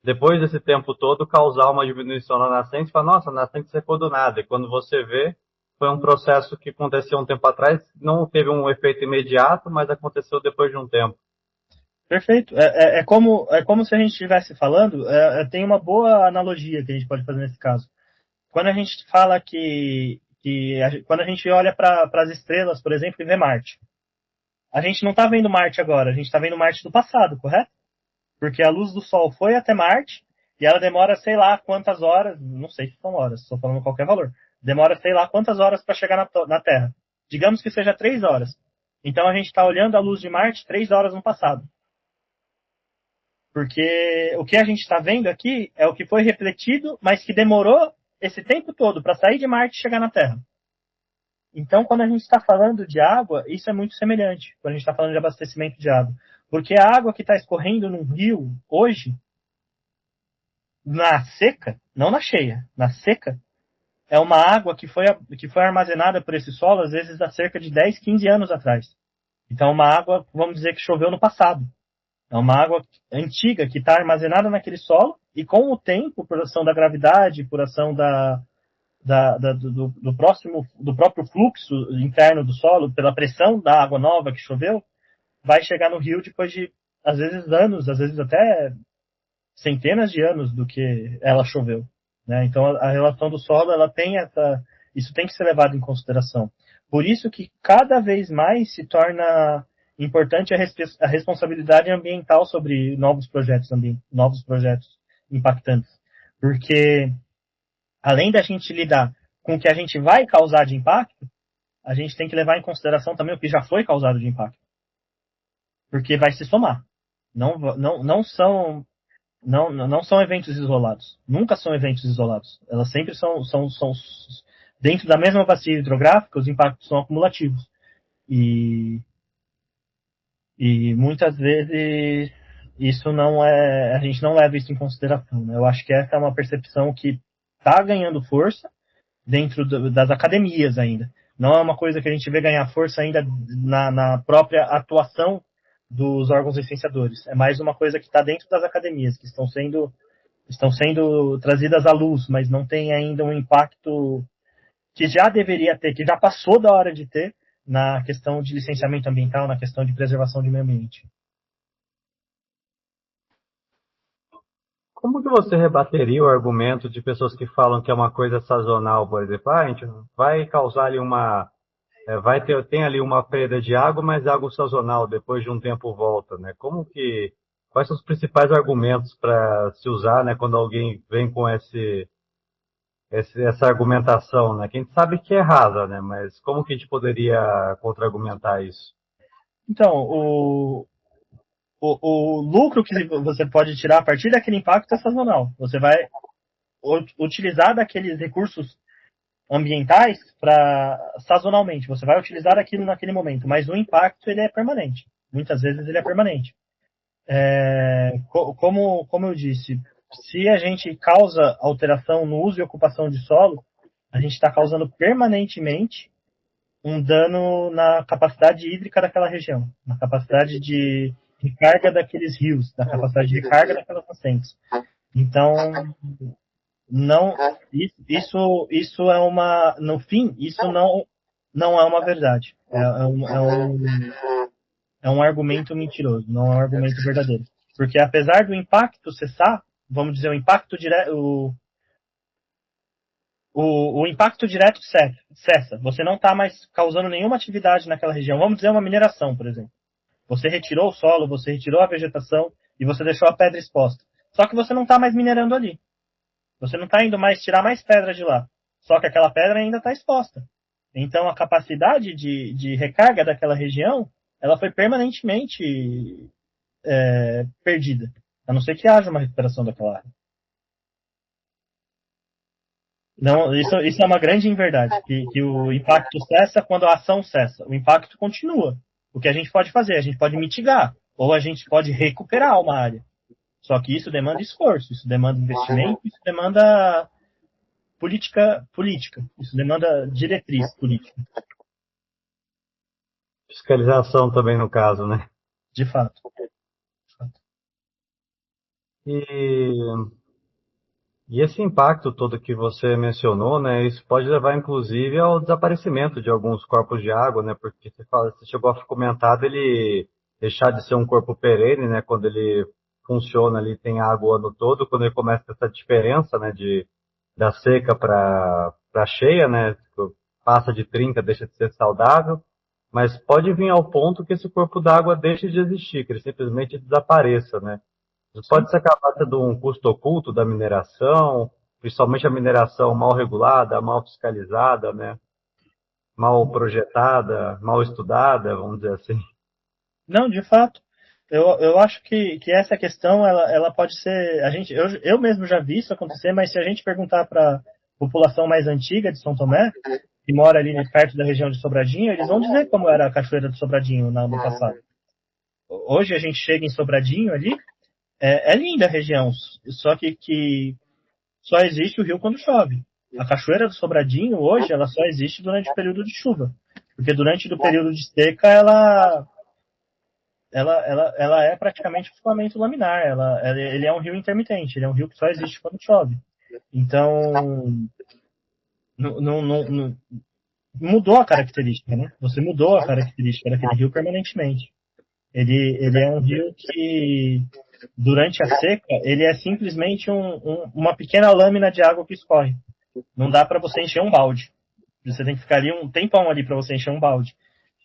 depois desse tempo todo, causar uma diminuição na nascente. Você fala, nossa, a nascente secou do nada. E quando você vê, foi um processo que aconteceu um tempo atrás, não teve um efeito imediato, mas aconteceu depois de um tempo. Perfeito. É como se a gente estivesse falando, tem uma boa analogia que a gente pode fazer nesse caso. Quando a gente fala quando a gente olha para as estrelas, por exemplo, e vê Marte, a gente não está vendo Marte agora, a gente está vendo Marte do passado, correto? Porque a luz do Sol foi até Marte e ela demora sei lá quantas horas, não sei se são horas, estou falando qualquer valor, demora sei lá quantas horas para chegar na Terra. Digamos que seja 3 horas. Então a gente está olhando a luz de Marte 3 horas no passado. Porque o que a gente está vendo aqui é o que foi refletido, mas que demorou esse tempo todo para sair de Marte e chegar na Terra. Então, quando a gente está falando de água, isso é muito semelhante, quando a gente está falando de abastecimento de água. Porque a água que está escorrendo num rio hoje, na seca, não na cheia, na seca, é uma água que foi armazenada por esse solo, às vezes, há cerca de 10, 15 anos atrás. Então, é uma água, vamos dizer, que choveu no passado. É uma água antiga que está armazenada naquele solo e com o tempo, por ação da gravidade, por ação do próprio fluxo interno do solo, pela pressão da água nova que choveu, vai chegar no rio depois de, às vezes, anos, às vezes até centenas de anos do que ela choveu. Né? Então, a relação do solo ela tem Isso tem que ser levado em consideração. Por isso que cada vez mais se torna importante a responsabilidade ambiental sobre novos projetos impactantes. Porque, além da gente lidar com o que a gente vai causar de impacto, a gente tem que levar em consideração também o que já foi causado de impacto. Porque vai se somar. Não são eventos isolados. Nunca são eventos isolados. Elas sempre são dentro da mesma bacia hidrográfica, os impactos são acumulativos. E muitas vezes isso não é, a gente não leva isso em consideração. Né? Eu acho que essa é uma percepção que está ganhando força dentro das academias ainda. Não é uma coisa que a gente vê ganhar força ainda na própria atuação dos órgãos licenciadores. É mais uma coisa que está dentro das academias, que estão sendo trazidas à luz, mas não tem ainda um impacto que já deveria ter, que já passou da hora de ter na questão de licenciamento ambiental, na questão de preservação de meio ambiente. Como que você rebateria o argumento de pessoas que falam que é uma coisa sazonal, por exemplo? A gente vai causar ali tem ali uma perda de água, mas é algo sazonal, depois de um tempo volta, né? Quais são os principais argumentos para se usar, né, quando alguém vem com essa argumentação, né? Que a gente sabe que é rasa, né? Mas como que a gente poderia contra-argumentar isso? Então, o lucro que você pode tirar a partir daquele impacto é sazonal. Você vai utilizar daqueles recursos ambientais sazonalmente. Você vai utilizar aquilo naquele momento, mas o impacto ele é permanente. Muitas vezes ele é permanente. Como eu disse, se a gente causa alteração no uso e ocupação de solo, a gente está causando permanentemente um dano na capacidade hídrica daquela região, na capacidade de recarga daqueles rios, na capacidade de recarga daquelas nascentes. Então, não, isso é uma, no fim, isso não é uma verdade. É um argumento mentiroso, não é um argumento verdadeiro. Porque apesar do impacto cessar, vamos dizer, o impacto direto, o impacto direto cessa. Você não está mais causando nenhuma atividade naquela região. Vamos dizer uma mineração, por exemplo. Você retirou o solo, você retirou a vegetação e você deixou a pedra exposta. Só que você não está mais minerando ali. Você não está indo mais tirar mais pedra de lá. Só que aquela pedra ainda está exposta. Então a capacidade de recarga daquela região, ela foi permanentemente perdida. A não ser que haja uma recuperação daquela área. Não, isso é uma grande inverdade, que o impacto cessa quando a ação cessa. O impacto continua. O que a gente pode fazer? A gente pode mitigar, ou a gente pode recuperar uma área. Só que isso demanda esforço, isso demanda investimento, isso demanda política, isso demanda diretriz política. Fiscalização também no caso, né? De fato. E esse impacto todo que você mencionou, né, isso pode levar inclusive ao desaparecimento de alguns corpos de água, né, porque você chegou a comentar dele deixar de ser um corpo perene, né, quando ele funciona ali, tem água o ano todo, quando ele começa essa diferença, né, da seca para cheia, né, passa de trinca, deixa de ser saudável, mas pode vir ao ponto que esse corpo d'água deixe de existir, que ele simplesmente desapareça, né. Isso pode ser acabar tendo um custo oculto da mineração, principalmente a mineração mal regulada, mal fiscalizada, né? Mal projetada, mal estudada, vamos dizer assim. Não, de fato. Eu acho que essa questão ela pode ser. Eu mesmo já vi isso acontecer, mas se a gente perguntar para a população mais antiga de São Tomé, que mora ali perto da região de Sobradinho, eles vão dizer como era a Cachoeira do Sobradinho no passado. Hoje a gente chega em Sobradinho ali, é linda a região, só que só existe o rio quando chove. A Cachoeira do Sobradinho, hoje, ela só existe durante o período de chuva. Porque durante o período de seca, ela é praticamente um escoamento laminar. Ele é um rio intermitente, ele é um rio que só existe quando chove. Então, não mudou a característica, né? Você mudou a característica daquele rio permanentemente. Ele é um rio que, durante a seca, ele é simplesmente uma pequena lâmina de água que escorre. Não dá para você encher um balde. Você tem que ficar ali um tempão ali para você encher um balde.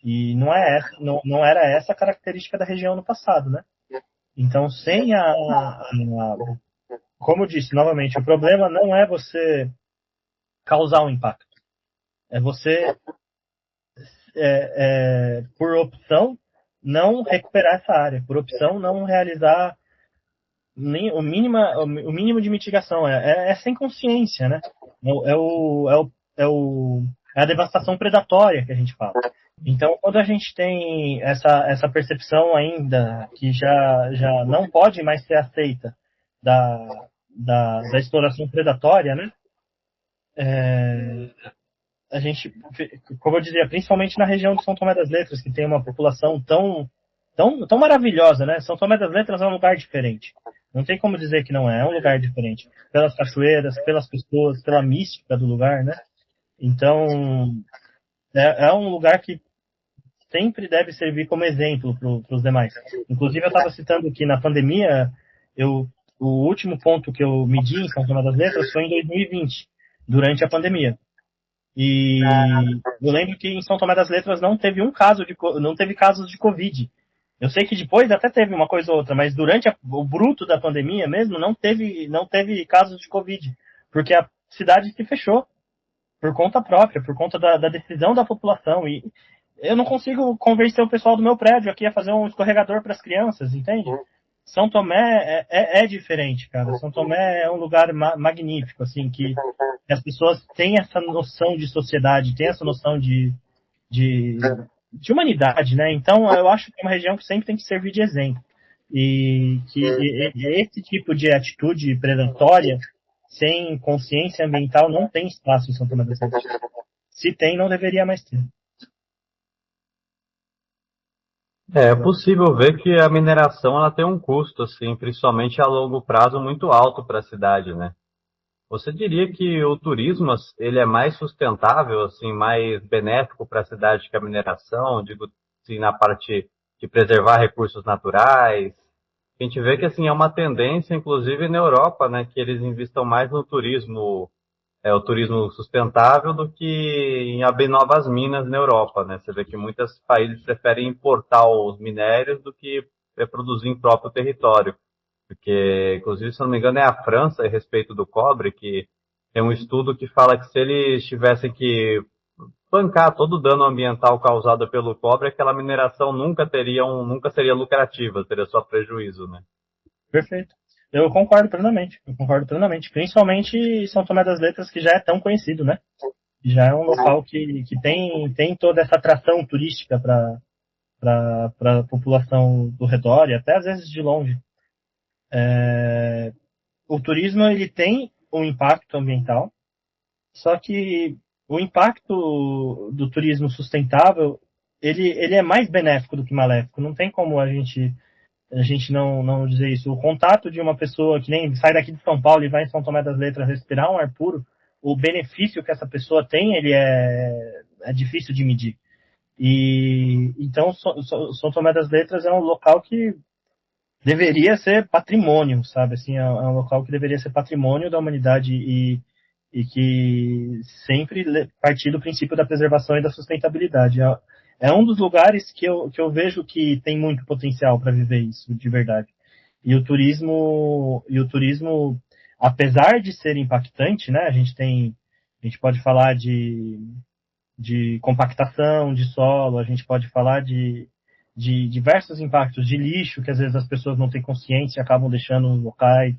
E não era essa a característica da região no passado, né? Então, sem como eu disse novamente, o problema não é você causar um impacto. É você, por opção, não recuperar essa área. Por opção, não realizar nem o mínimo de mitigação. É sem consciência, né? É, o, é, o, é, o, é a devastação predatória que a gente fala. Então, quando a gente tem essa percepção ainda que já não pode mais ser aceita da exploração predatória, né? A gente, como eu dizia, principalmente na região de São Tomé das Letras, que tem uma população tão maravilhosa, né? São Tomé das Letras é um lugar diferente. Não tem como dizer que não é, é um lugar diferente. Pelas cachoeiras, pelas pessoas, pela mística do lugar, né? Então, é um lugar que sempre deve servir como exemplo para os demais. Inclusive, eu estava citando que na pandemia, o último ponto que eu medi em São Tomé das Letras foi em 2020, durante a pandemia. E eu lembro que em São Tomé das Letras não teve casos de Covid. Eu sei que depois até teve uma coisa ou outra, mas durante o bruto da pandemia mesmo não teve casos de Covid, porque a cidade se fechou por conta própria, por conta da decisão da população. E eu não consigo convencer o pessoal do meu prédio aqui a fazer um escorregador para as crianças, entende? São Tomé é diferente, cara. São Tomé é um lugar magnífico, assim, que as pessoas têm essa noção de sociedade, têm essa noção de, de humanidade, né? Então, eu acho que é uma região que sempre tem que servir de exemplo. E que esse tipo de atitude predatória, sem consciência ambiental, não tem espaço em São Tomé das Letras. Se tem, não deveria mais ter. É possível ver que a mineração ela tem um custo, assim, principalmente a longo prazo, muito alto para a cidade, né? Você diria que o turismo ele é mais sustentável, assim, mais benéfico para a cidade que a mineração, digo assim, na parte de preservar recursos naturais? A gente vê que assim é uma tendência, inclusive na Europa, né, que eles investam mais no turismo, o turismo sustentável do que em abrir novas minas na Europa, né? Você vê que muitos países preferem importar os minérios do que produzir em próprio território. Porque, inclusive, se não me engano, é a França, a respeito do cobre, que tem um estudo que fala que se eles tivessem que bancar todo o dano ambiental causado pelo cobre, aquela mineração nunca seria lucrativa, teria só prejuízo, né? Perfeito. Eu concordo plenamente. Eu concordo plenamente. Principalmente São Tomé das Letras, que já é tão conhecido, né? Já é um local que tem toda essa atração turística para a população do redor e até às vezes de longe. O turismo ele tem um impacto ambiental, só que o impacto do turismo sustentável ele é mais benéfico do que maléfico. Não tem como a gente não dizer isso. O contato de uma pessoa que nem sai daqui de São Paulo e vai em São Tomé das Letras respirar um ar puro, o benefício que essa pessoa tem, ele é difícil de medir. E então São Tomé das Letras é um local que deveria ser patrimônio, sabe? Assim, é um local que deveria ser patrimônio da humanidade e que sempre partir do princípio da preservação e da sustentabilidade. É um dos lugares que eu vejo que tem muito potencial para viver isso, de verdade. E o turismo, apesar de ser impactante, né? A gente pode falar de compactação de solo, a gente pode falar de diversos impactos de lixo, que às vezes as pessoas não têm consciência e acabam deixando nos locais,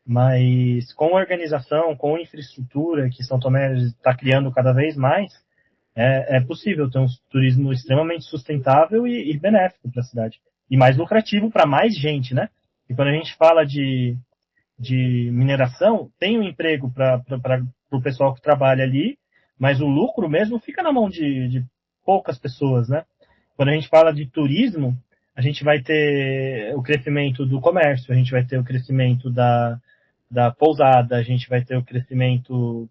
mas com organização, com infraestrutura que São Tomé está criando cada vez mais, é possível ter um turismo extremamente sustentável e benéfico para a cidade. E mais lucrativo para mais gente, né? E quando a gente fala de mineração, tem um emprego para o pessoal que trabalha ali, mas o lucro mesmo fica na mão de poucas pessoas, né? Quando a gente fala de turismo, a gente vai ter o crescimento do comércio, a gente vai ter o crescimento da pousada, a gente vai ter o crescimento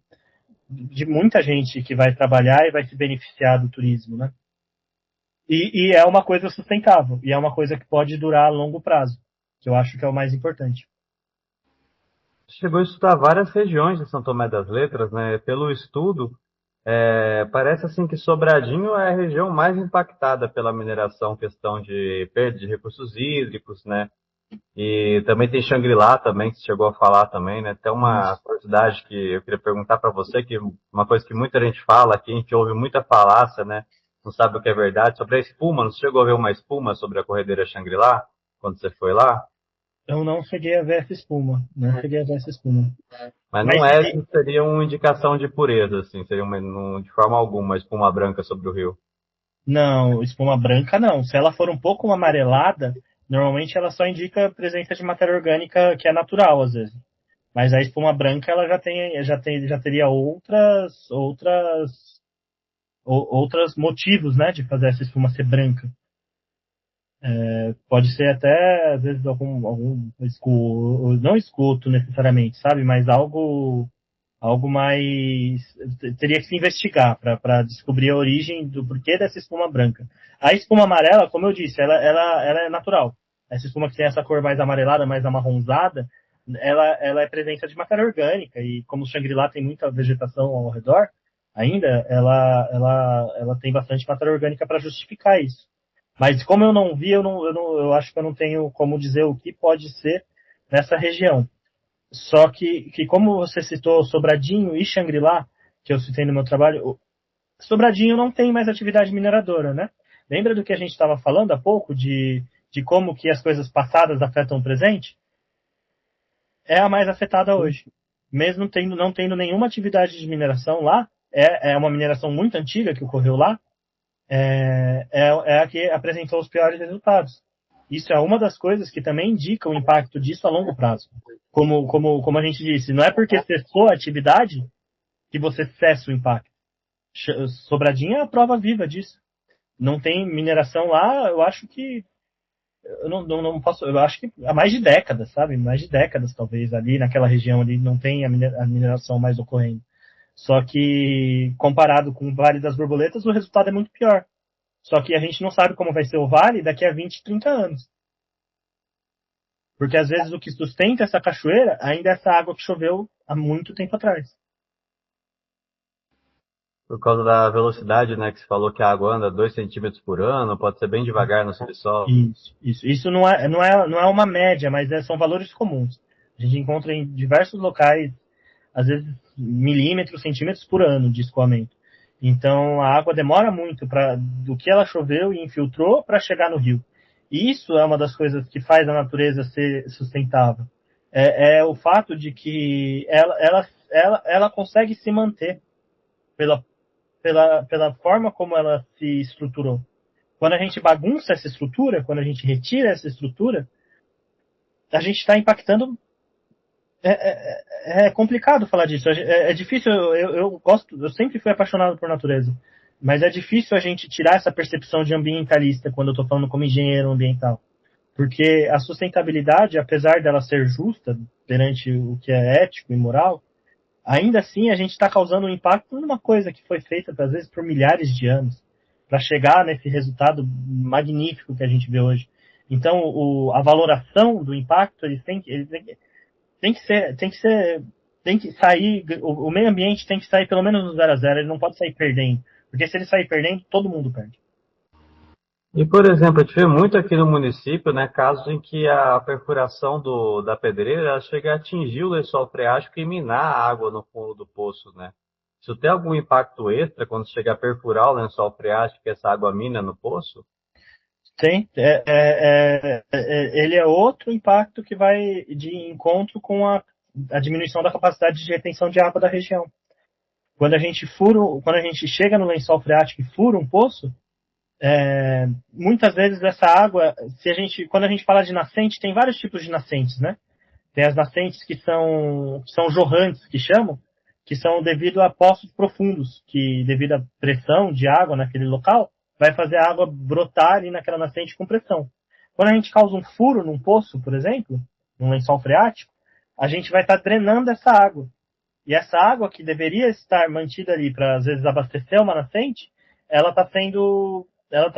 de muita gente que vai trabalhar e vai se beneficiar do turismo, né? E é uma coisa sustentável, e é uma coisa que pode durar a longo prazo, que eu acho que é o mais importante. Chegou a estudar várias regiões de São Tomé das Letras, né? Pelo estudo, Parece assim que Sobradinho é a região mais impactada pela mineração, questão de perda de recursos hídricos, né? E também tem Xangri-Lá também, que você chegou a falar também, né? Tem uma Isso. curiosidade que eu queria perguntar para você, que uma coisa que muita gente fala, que a gente ouve muita falácia, né? Não sabe o que é verdade, sobre a espuma. Não chegou a ver uma espuma sobre a corredeira Xangri-Lá, quando você foi lá? Eu não cheguei a ver essa espuma. Não cheguei a ver essa espuma. Mas Mas não é, não seria uma indicação de pureza, assim, seria de forma alguma uma espuma branca sobre o rio. não, espuma branca não. Se ela for um pouco amarelada, normalmente ela só indica a presença de matéria orgânica que é natural, às vezes. Mas a espuma branca ela já teria outras motivos, né, de fazer essa espuma ser branca. Pode ser até às vezes algum esgoto, não esgoto necessariamente, sabe, mas algo mais teria que se investigar para descobrir a origem do porquê dessa espuma branca. A espuma amarela, como eu disse, ela é natural. Essa espuma que tem essa cor mais amarelada, mais amarronzada, ela é presença de matéria orgânica e como o Xangri-Lá tem muita vegetação ao redor, ainda ela tem bastante matéria orgânica para justificar isso. Mas como eu não vi, eu acho que eu não tenho como dizer o que pode ser nessa região. Só que como você citou Sobradinho e Xangri-Lá, que eu citei no meu trabalho, Sobradinho não tem mais atividade mineradora, né? Lembra do que a gente estava falando há pouco, de como que as coisas passadas afetam o presente? É a mais afetada hoje. Mesmo não tendo nenhuma atividade de mineração lá, é uma mineração muito antiga que ocorreu lá, é a que apresentou os piores resultados. Isso é uma das coisas que também indica o impacto disso a longo prazo. Como a gente disse, não é porque cessou a atividade que você cessa o impacto. Sobradinho é a prova viva disso. Não tem mineração lá, eu acho que. Eu não posso. Eu acho que há mais de décadas, sabe? Mais de décadas, talvez, ali naquela região ali não tem a mineração mais ocorrendo. Só que, comparado com o Vale das Borboletas, o resultado é muito pior. Só que a gente não sabe como vai ser o vale daqui a 20, 30 anos. Porque às vezes o que sustenta essa cachoeira ainda é essa água que choveu há muito tempo atrás. Por causa da velocidade, né, que você falou que a água anda 2 centímetros por ano, pode ser bem devagar no subsolo. Isso não é uma média, mas são valores comuns. A gente encontra em diversos locais, às vezes milímetros, centímetros por ano de escoamento. Então a água demora muito do que ela choveu e infiltrou para chegar no rio. E isso é uma das coisas que faz a natureza ser sustentável. É o fato de que ela consegue se manter pela, pela forma como ela se estruturou. Quando a gente bagunça essa estrutura, quando a gente retira essa estrutura, a gente está impactando. É complicado falar disso. É difícil. Eu gosto. Eu sempre fui apaixonado por natureza, mas é difícil a gente tirar essa percepção de ambientalista quando eu estou falando como engenheiro ambiental, porque a sustentabilidade, apesar dela ser justa perante o que é ético e moral, ainda assim a gente está causando um impacto numa coisa que foi feita às vezes por milhares de anos para chegar nesse resultado magnífico que a gente vê hoje. Então, a valoração do impacto tem que sair, o meio ambiente tem que sair pelo menos no 0 a 0, ele não pode sair perdendo, porque se ele sair perdendo, todo mundo perde. E, por exemplo, a gente vê muito aqui no município, né, casos em que a perfuração da pedreira ela chega a atingir o lençol freático e minar a água no fundo do poço, né? Isso tem algum impacto extra quando chega a perfurar o lençol freático e essa água mina no poço? Tem, ele é outro impacto que vai de encontro com a diminuição da capacidade de retenção de água da região. Quando a gente chega no lençol freático e fura um poço, muitas vezes essa água, quando a gente fala de nascente, tem vários tipos de nascentes, né? Tem as nascentes que são jorrantes, que chamam, que são devido a poços profundos, que devido à pressão de água naquele local, vai fazer a água brotar ali naquela nascente com pressão. Quando a gente causa um furo num poço, por exemplo, num lençol freático, a gente vai estar drenando essa água. E essa água que deveria estar mantida ali para, às vezes, abastecer uma nascente, ela tá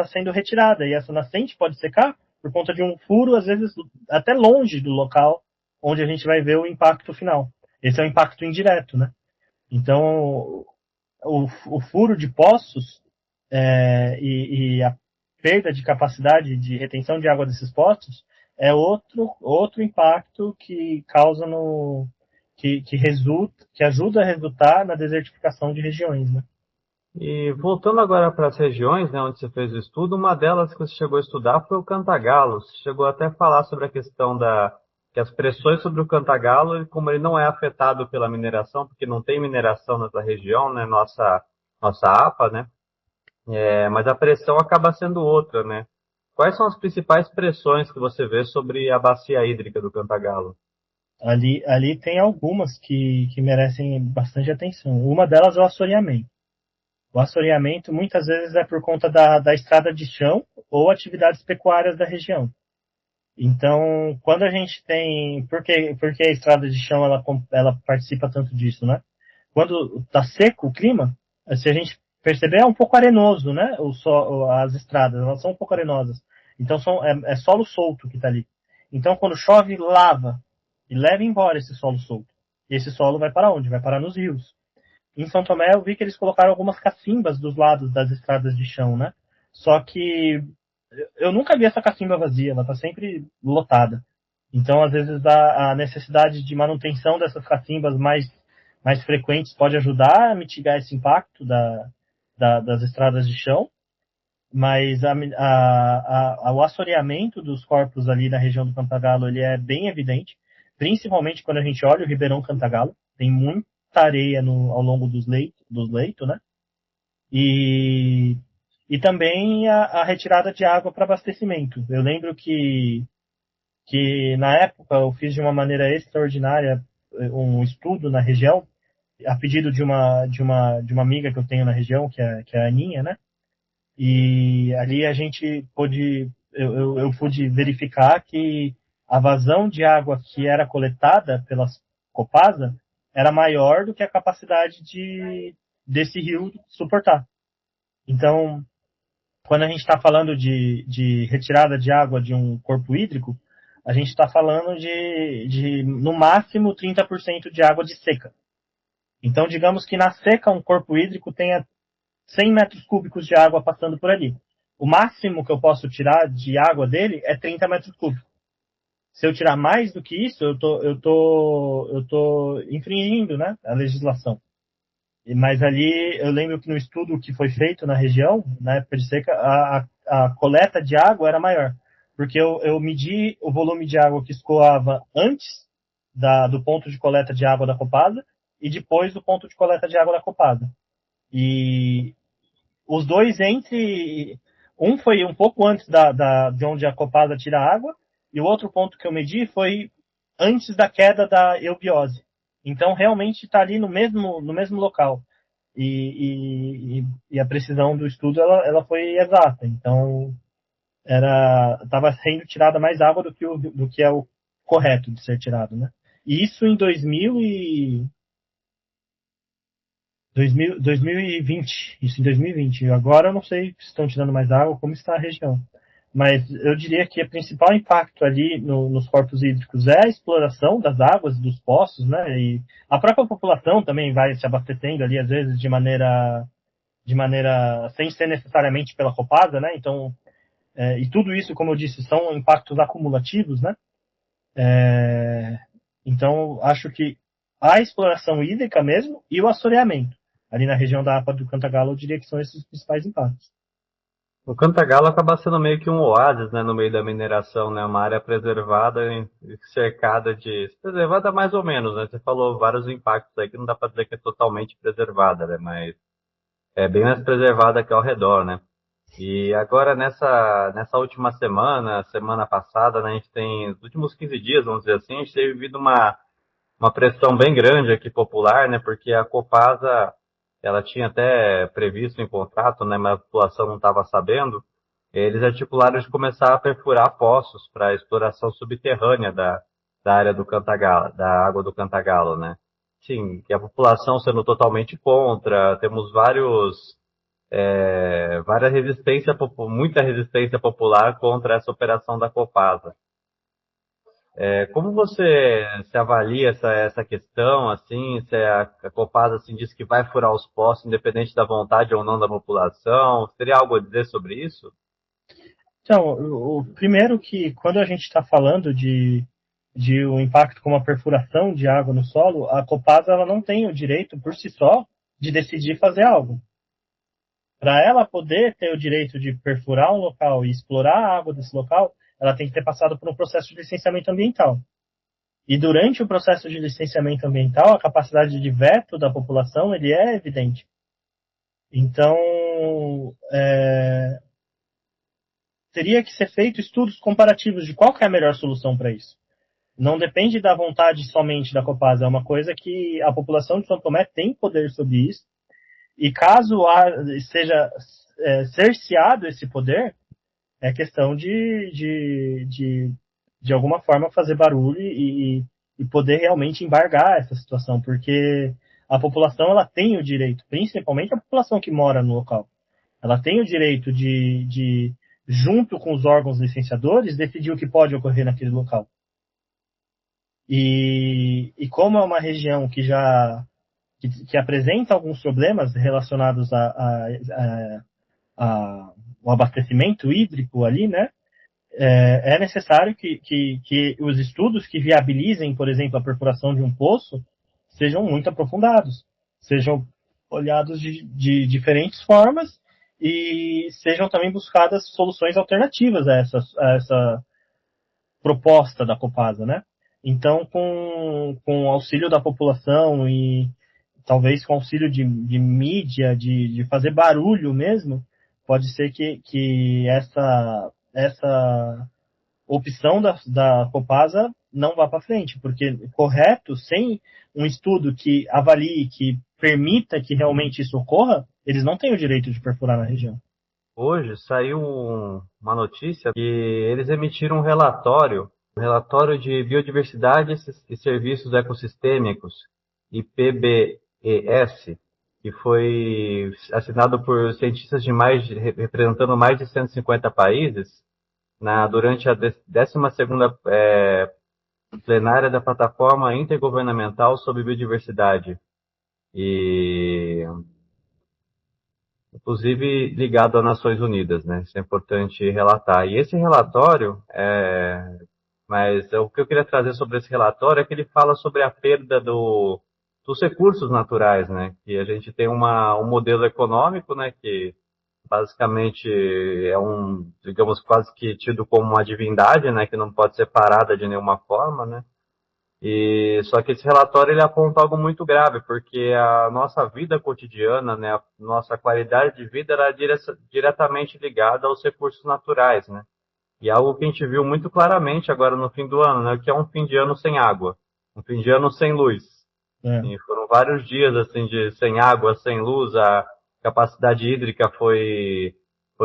sendo retirada. E essa nascente pode secar por conta de um furo, às vezes, até longe do local onde a gente vai ver o impacto final. Esse é o impacto indireto, né? Então, o furo de poços e a perda de capacidade de retenção de água desses poços é outro impacto que causa que ajuda a resultar na desertificação de regiões, né? E voltando agora para as regiões, né, onde você fez o estudo, uma delas que você chegou a estudar foi o Cantagalo. Você chegou até a falar sobre a questão que as pressões sobre o Cantagalo, como ele não é afetado pela mineração, porque não tem mineração nessa região, né, nossa APA, né, mas a pressão acaba sendo outra, né? Quais são as principais pressões que você vê sobre a bacia hídrica do Cantagalo? Ali tem algumas que merecem bastante atenção. Uma delas é o assoreamento. O assoreamento muitas vezes é por conta da estrada de chão ou atividades pecuárias da região. Então, quando a gente tem. Por que a estrada de chão ela participa tanto disso, né? Quando está seco o clima, se a gente perceber, é um pouco arenoso, né? As estradas, elas são um pouco arenosas. Então, é solo solto que está ali. Então, quando chove, lava e leva embora esse solo solto. E esse solo vai para onde? Vai parar nos rios. Em São Tomé, eu vi que eles colocaram algumas cacimbas dos lados das estradas de chão, né? Só que eu nunca vi essa cacimba vazia, ela está sempre lotada. Então, às vezes, a necessidade de manutenção dessas cacimbas mais frequentes pode ajudar a mitigar esse impacto das estradas de chão, mas o assoreamento dos corpos ali na região do Cantagalo ele é bem evidente, principalmente quando a gente olha o Ribeirão Cantagalo, tem muita areia ao longo dos leitos, né? E, e também a retirada de água para abastecimento. Eu lembro que na época eu fiz de uma maneira extraordinária um estudo na região, a pedido de uma amiga que eu tenho na região, que é a Aninha, né? E ali a gente pôde, eu pude verificar que a vazão de água que era coletada pelas Copasa era maior do que a capacidade desse rio suportar. Então, quando a gente está falando de retirada de água de um corpo hídrico, a gente está falando no máximo 30% de água de seca. Então, digamos que na seca um corpo hídrico tenha 100 metros cúbicos de água passando por ali. O máximo que eu posso tirar de água dele é 30 metros cúbicos. Se eu tirar mais do que isso, eu tô infringindo, né, a legislação. Mas ali, eu lembro que no estudo que foi feito na região, na época de seca, a coleta de água era maior. Porque eu medi o volume de água que escoava antes do ponto de coleta de água da Copasa e depois do ponto de coleta de água da Copasa. E os dois entre. Um foi um pouco antes de onde a Copasa tira a água, e o outro ponto que eu medi foi antes da queda da eubiose. Então, realmente está ali no mesmo local. E a precisão do estudo ela foi exata. Então, estava sendo tirada mais água do que é o correto de ser tirado, né? E isso em 2020, isso em 2020. Agora eu não sei se estão tirando mais água, como está a região. Mas eu diria que o principal impacto ali nos corpos hídricos é a exploração das águas, dos poços, né? E a própria população também vai se abastecendo ali, às vezes, de maneira sem ser necessariamente pela Copasa, né? Então, e tudo isso, como eu disse, são impactos acumulativos, né? Então, acho que a exploração hídrica mesmo e o assoreamento. Ali na região da APA do Cantagalo, eu diria que são esses os principais impactos. O Cantagalo acaba sendo meio que um oásis, né, no meio da mineração, né, uma área preservada e cercada preservada mais ou menos, né, você falou vários impactos aí que não dá para dizer que é totalmente preservada, né, mas é bem mais preservada que ao redor, né. E agora nessa última semana passada, né, a gente tem, nos últimos 15 dias, vamos dizer assim, a gente tem vivido uma pressão bem grande aqui popular, né, porque a Copasa, ela tinha até previsto em contrato, né, mas a população não estava sabendo, eles articularam de começar a perfurar poços para exploração subterrânea da área do Cantagalo, da água do Cantagalo, né. Sim, que a população sendo totalmente contra, temos muita resistência popular contra essa operação da Copasa. Como você se avalia essa questão, assim, se a Copasa assim, diz que vai furar os postos, independente da vontade ou não da população? Teria algo a dizer sobre isso? Então, o primeiro que, quando a gente está falando de um impacto como a perfuração de água no solo, a Copasa ela não tem o direito, por si só, de decidir fazer algo. Para ela poder ter o direito de perfurar um local e explorar a água desse local, ela tem que ter passado por um processo de licenciamento ambiental. E durante o processo de licenciamento ambiental, a capacidade de veto da população ele é evidente. Então, teria que ser feito estudos comparativos de qual que é a melhor solução para isso. Não depende da vontade somente da Copasa, é uma coisa que a população de São Tomé tem poder sobre isso. E caso seja cerceado esse poder, é questão de alguma forma fazer barulho e poder realmente embargar essa situação, porque a população ela tem o direito, principalmente a população que mora no local, ela tem o direito junto com os órgãos licenciadores, decidir o que pode ocorrer naquele local. E como é uma região que apresenta alguns problemas relacionados ao abastecimento hídrico ali, né? É necessário que os estudos que viabilizem, por exemplo, a perfuração de um poço sejam muito aprofundados, sejam olhados de diferentes formas e sejam também buscadas soluções alternativas a essa proposta da Copasa, né? Então, com o auxílio da população e talvez com auxílio de mídia, de fazer barulho mesmo, pode ser que essa opção da Copasa não vá para frente, porque correto, sem um estudo que avalie, que permita que realmente isso ocorra, eles não têm o direito de perfurar na região. Hoje saiu uma notícia que eles emitiram um relatório de biodiversidade e serviços ecossistêmicos, IPBES, que foi assinado por cientistas representando mais de 150 países, durante a 12ª plenária da Plataforma Intergovernamental sobre Biodiversidade. E inclusive ligado às Nações Unidas, né? Isso é importante relatar. E esse relatório, mas o que eu queria trazer sobre esse relatório é que ele fala sobre a perda dos recursos naturais, né? Que a gente tem um modelo econômico, né? Que basicamente é digamos, quase que tido como uma divindade, né? Que não pode ser parada de nenhuma forma, né? E só que esse relatório ele aponta algo muito grave, porque a nossa vida cotidiana, né, a nossa qualidade de vida era diretamente ligada aos recursos naturais, né? E é algo que a gente viu muito claramente agora no fim do ano, né, que é um fim de ano sem água, um fim de ano sem luz. É. E foram vários dias assim de sem água, sem luz, a capacidade hídrica foi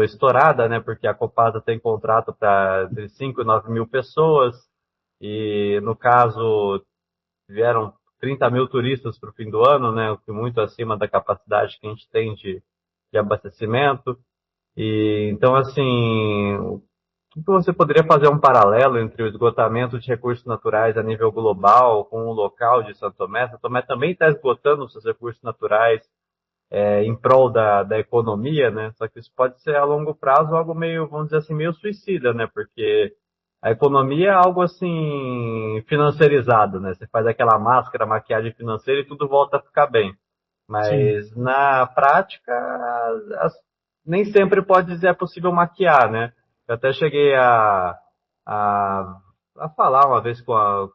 estourada, né, porque a Copasa tem contrato para entre 5 e 9 mil pessoas. E, no caso, vieram 30 mil turistas para o fim do ano, né, o que muito acima da capacidade que a gente tem de abastecimento. E, então, assim, o que você poderia fazer um paralelo entre o esgotamento de recursos naturais a nível global com o local de São Tomé? São Tomé também está esgotando os seus recursos naturais em prol da economia, né? Só que isso pode ser a longo prazo algo meio, vamos dizer assim, meio suicida, né? Porque a economia é algo assim financeirizado, né? Você faz aquela máscara, maquiagem financeira e tudo volta a ficar bem. Sim. Mas na prática, nem sempre pode dizer é possível maquiar, né? Eu até cheguei a, a falar uma vez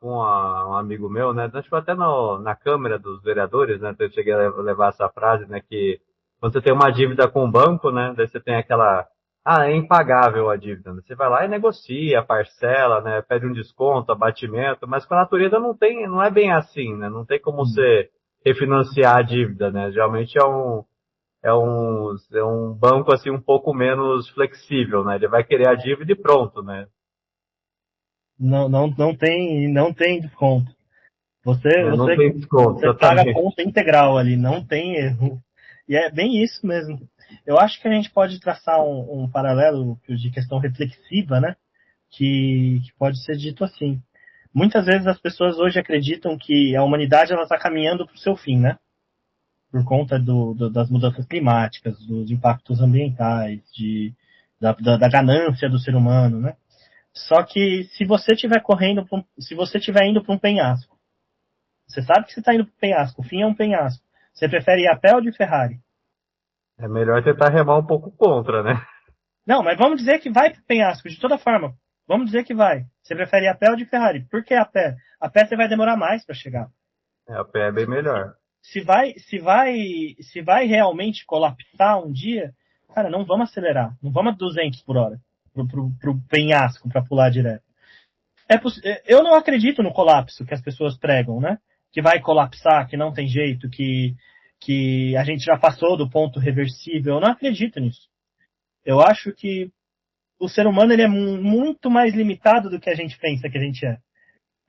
um amigo meu, né? Acho que foi até na Câmara dos Vereadores, né? Eu cheguei a levar essa frase, né? Que quando você tem uma dívida com o banco, né? Daí você tem aquela. Ah, é impagável a dívida. Você vai lá e negocia, parcela, né? Pede um desconto, abatimento, mas com a natureza não é bem assim, né? Não tem como você refinanciar a dívida, né? Geralmente é um banco assim um pouco menos flexível, né? Ele vai querer a dívida e pronto, né? Não tem desconto. Não tem desconto, Você paga a exatamente. conta integral ali, não tem erro. E é bem isso mesmo. Eu acho que a gente pode traçar um paralelo de questão reflexiva, né? Que pode ser dito assim. muitas vezes as pessoas hoje acreditam que a humanidade está caminhando para o seu fim, né? Por conta das mudanças climáticas, dos impactos ambientais, da ganância do ser humano, né? Só que se você estiver se você estiver indo para um penhasco, você sabe que você está indo para um penhasco, o fim é um penhasco. Você prefere ir a pé ou de Ferrari? É melhor tentar remar um pouco contra, né? Não, mas vamos dizer que vai para o penhasco, de toda forma. Vamos dizer que vai. Você prefere ir a pé ou de Ferrari? Por que a pé? A pé você vai demorar mais para chegar. A pé é bem melhor. Se vai realmente colapsar um dia, cara, não vamos acelerar. Não vamos a 200 por hora pro penhasco para pular direto. Eu não acredito no colapso que as pessoas pregam, né? Que vai colapsar, que não tem jeito, que a gente já passou do ponto reversível. Eu não acredito nisso. Eu acho que o ser humano ele é muito mais limitado do que a gente pensa que a gente é.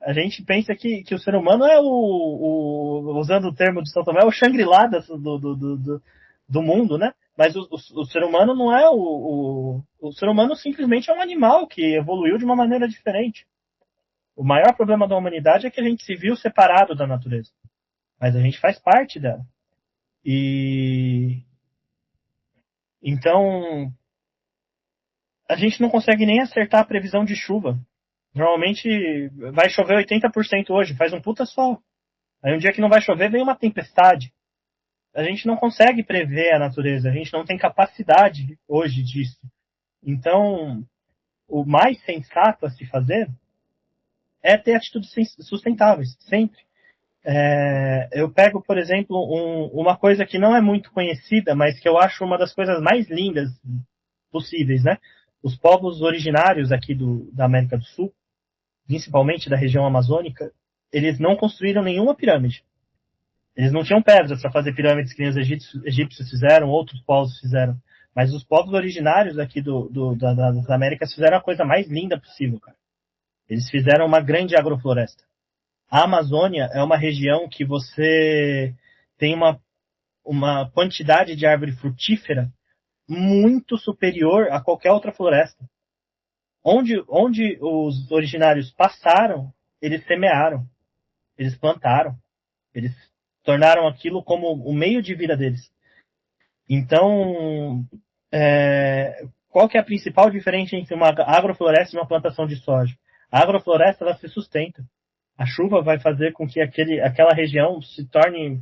A gente pensa que o ser humano é usando o termo de São Tomé, é o Shangri-La do mundo, né? Mas o ser humano não é o ser humano simplesmente é um animal que evoluiu de uma maneira diferente. O maior problema da humanidade é que a gente se viu separado da natureza. Mas a gente faz parte dela. E então a gente não consegue nem acertar a previsão de chuva. Normalmente vai chover 80% hoje, faz um puta sol. Aí um dia que não vai chover, vem uma tempestade. A gente não consegue prever a natureza, a gente não tem capacidade hoje disso. Então, o mais sensato a se fazer é ter atitudes sustentáveis, sempre. Eu pego, por exemplo, uma coisa que não é muito conhecida, mas que eu acho uma das coisas mais lindas possíveis, né? Os povos originários aqui da América do Sul, principalmente da região amazônica, eles não construíram nenhuma pirâmide. Eles não tinham pedras para fazer pirâmides que nem os egípcios fizeram, outros povos fizeram. Mas os povos originários aqui das Américas fizeram a coisa mais linda possível, cara. Eles fizeram uma grande agrofloresta. A Amazônia é uma região que você tem uma quantidade de árvore frutífera muito superior a qualquer outra floresta. Onde os originários passaram, eles semearam, eles plantaram, eles tornaram aquilo como o meio de vida deles. Então, qual que é a principal diferença entre uma agrofloresta e uma plantação de soja? A agrofloresta ela se sustenta. A chuva vai fazer com que aquela região se torne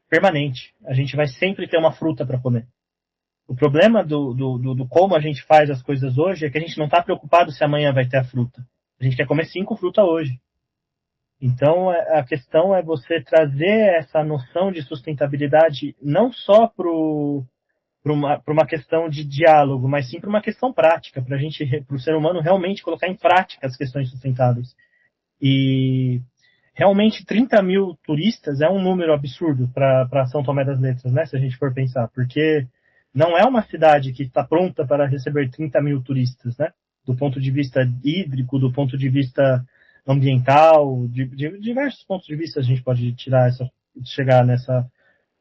permanente. A gente vai sempre ter uma fruta para comer. O problema do como a gente faz as coisas hoje é que a gente não está preocupado se amanhã vai ter a fruta. A gente quer comer 5 frutas hoje. Então, a questão é você trazer essa noção de sustentabilidade não só para uma questão de diálogo, mas sim para uma questão prática, para o ser humano realmente colocar em prática as questões sustentáveis. E realmente 30 mil turistas é um número absurdo para São Tomé das Letras, né? Se a gente for pensar, porque não é uma cidade que está pronta para receber 30 mil turistas, né? Do ponto de vista hídrico, do ponto de vista ambiental, de diversos pontos de vista a gente pode chegar nessa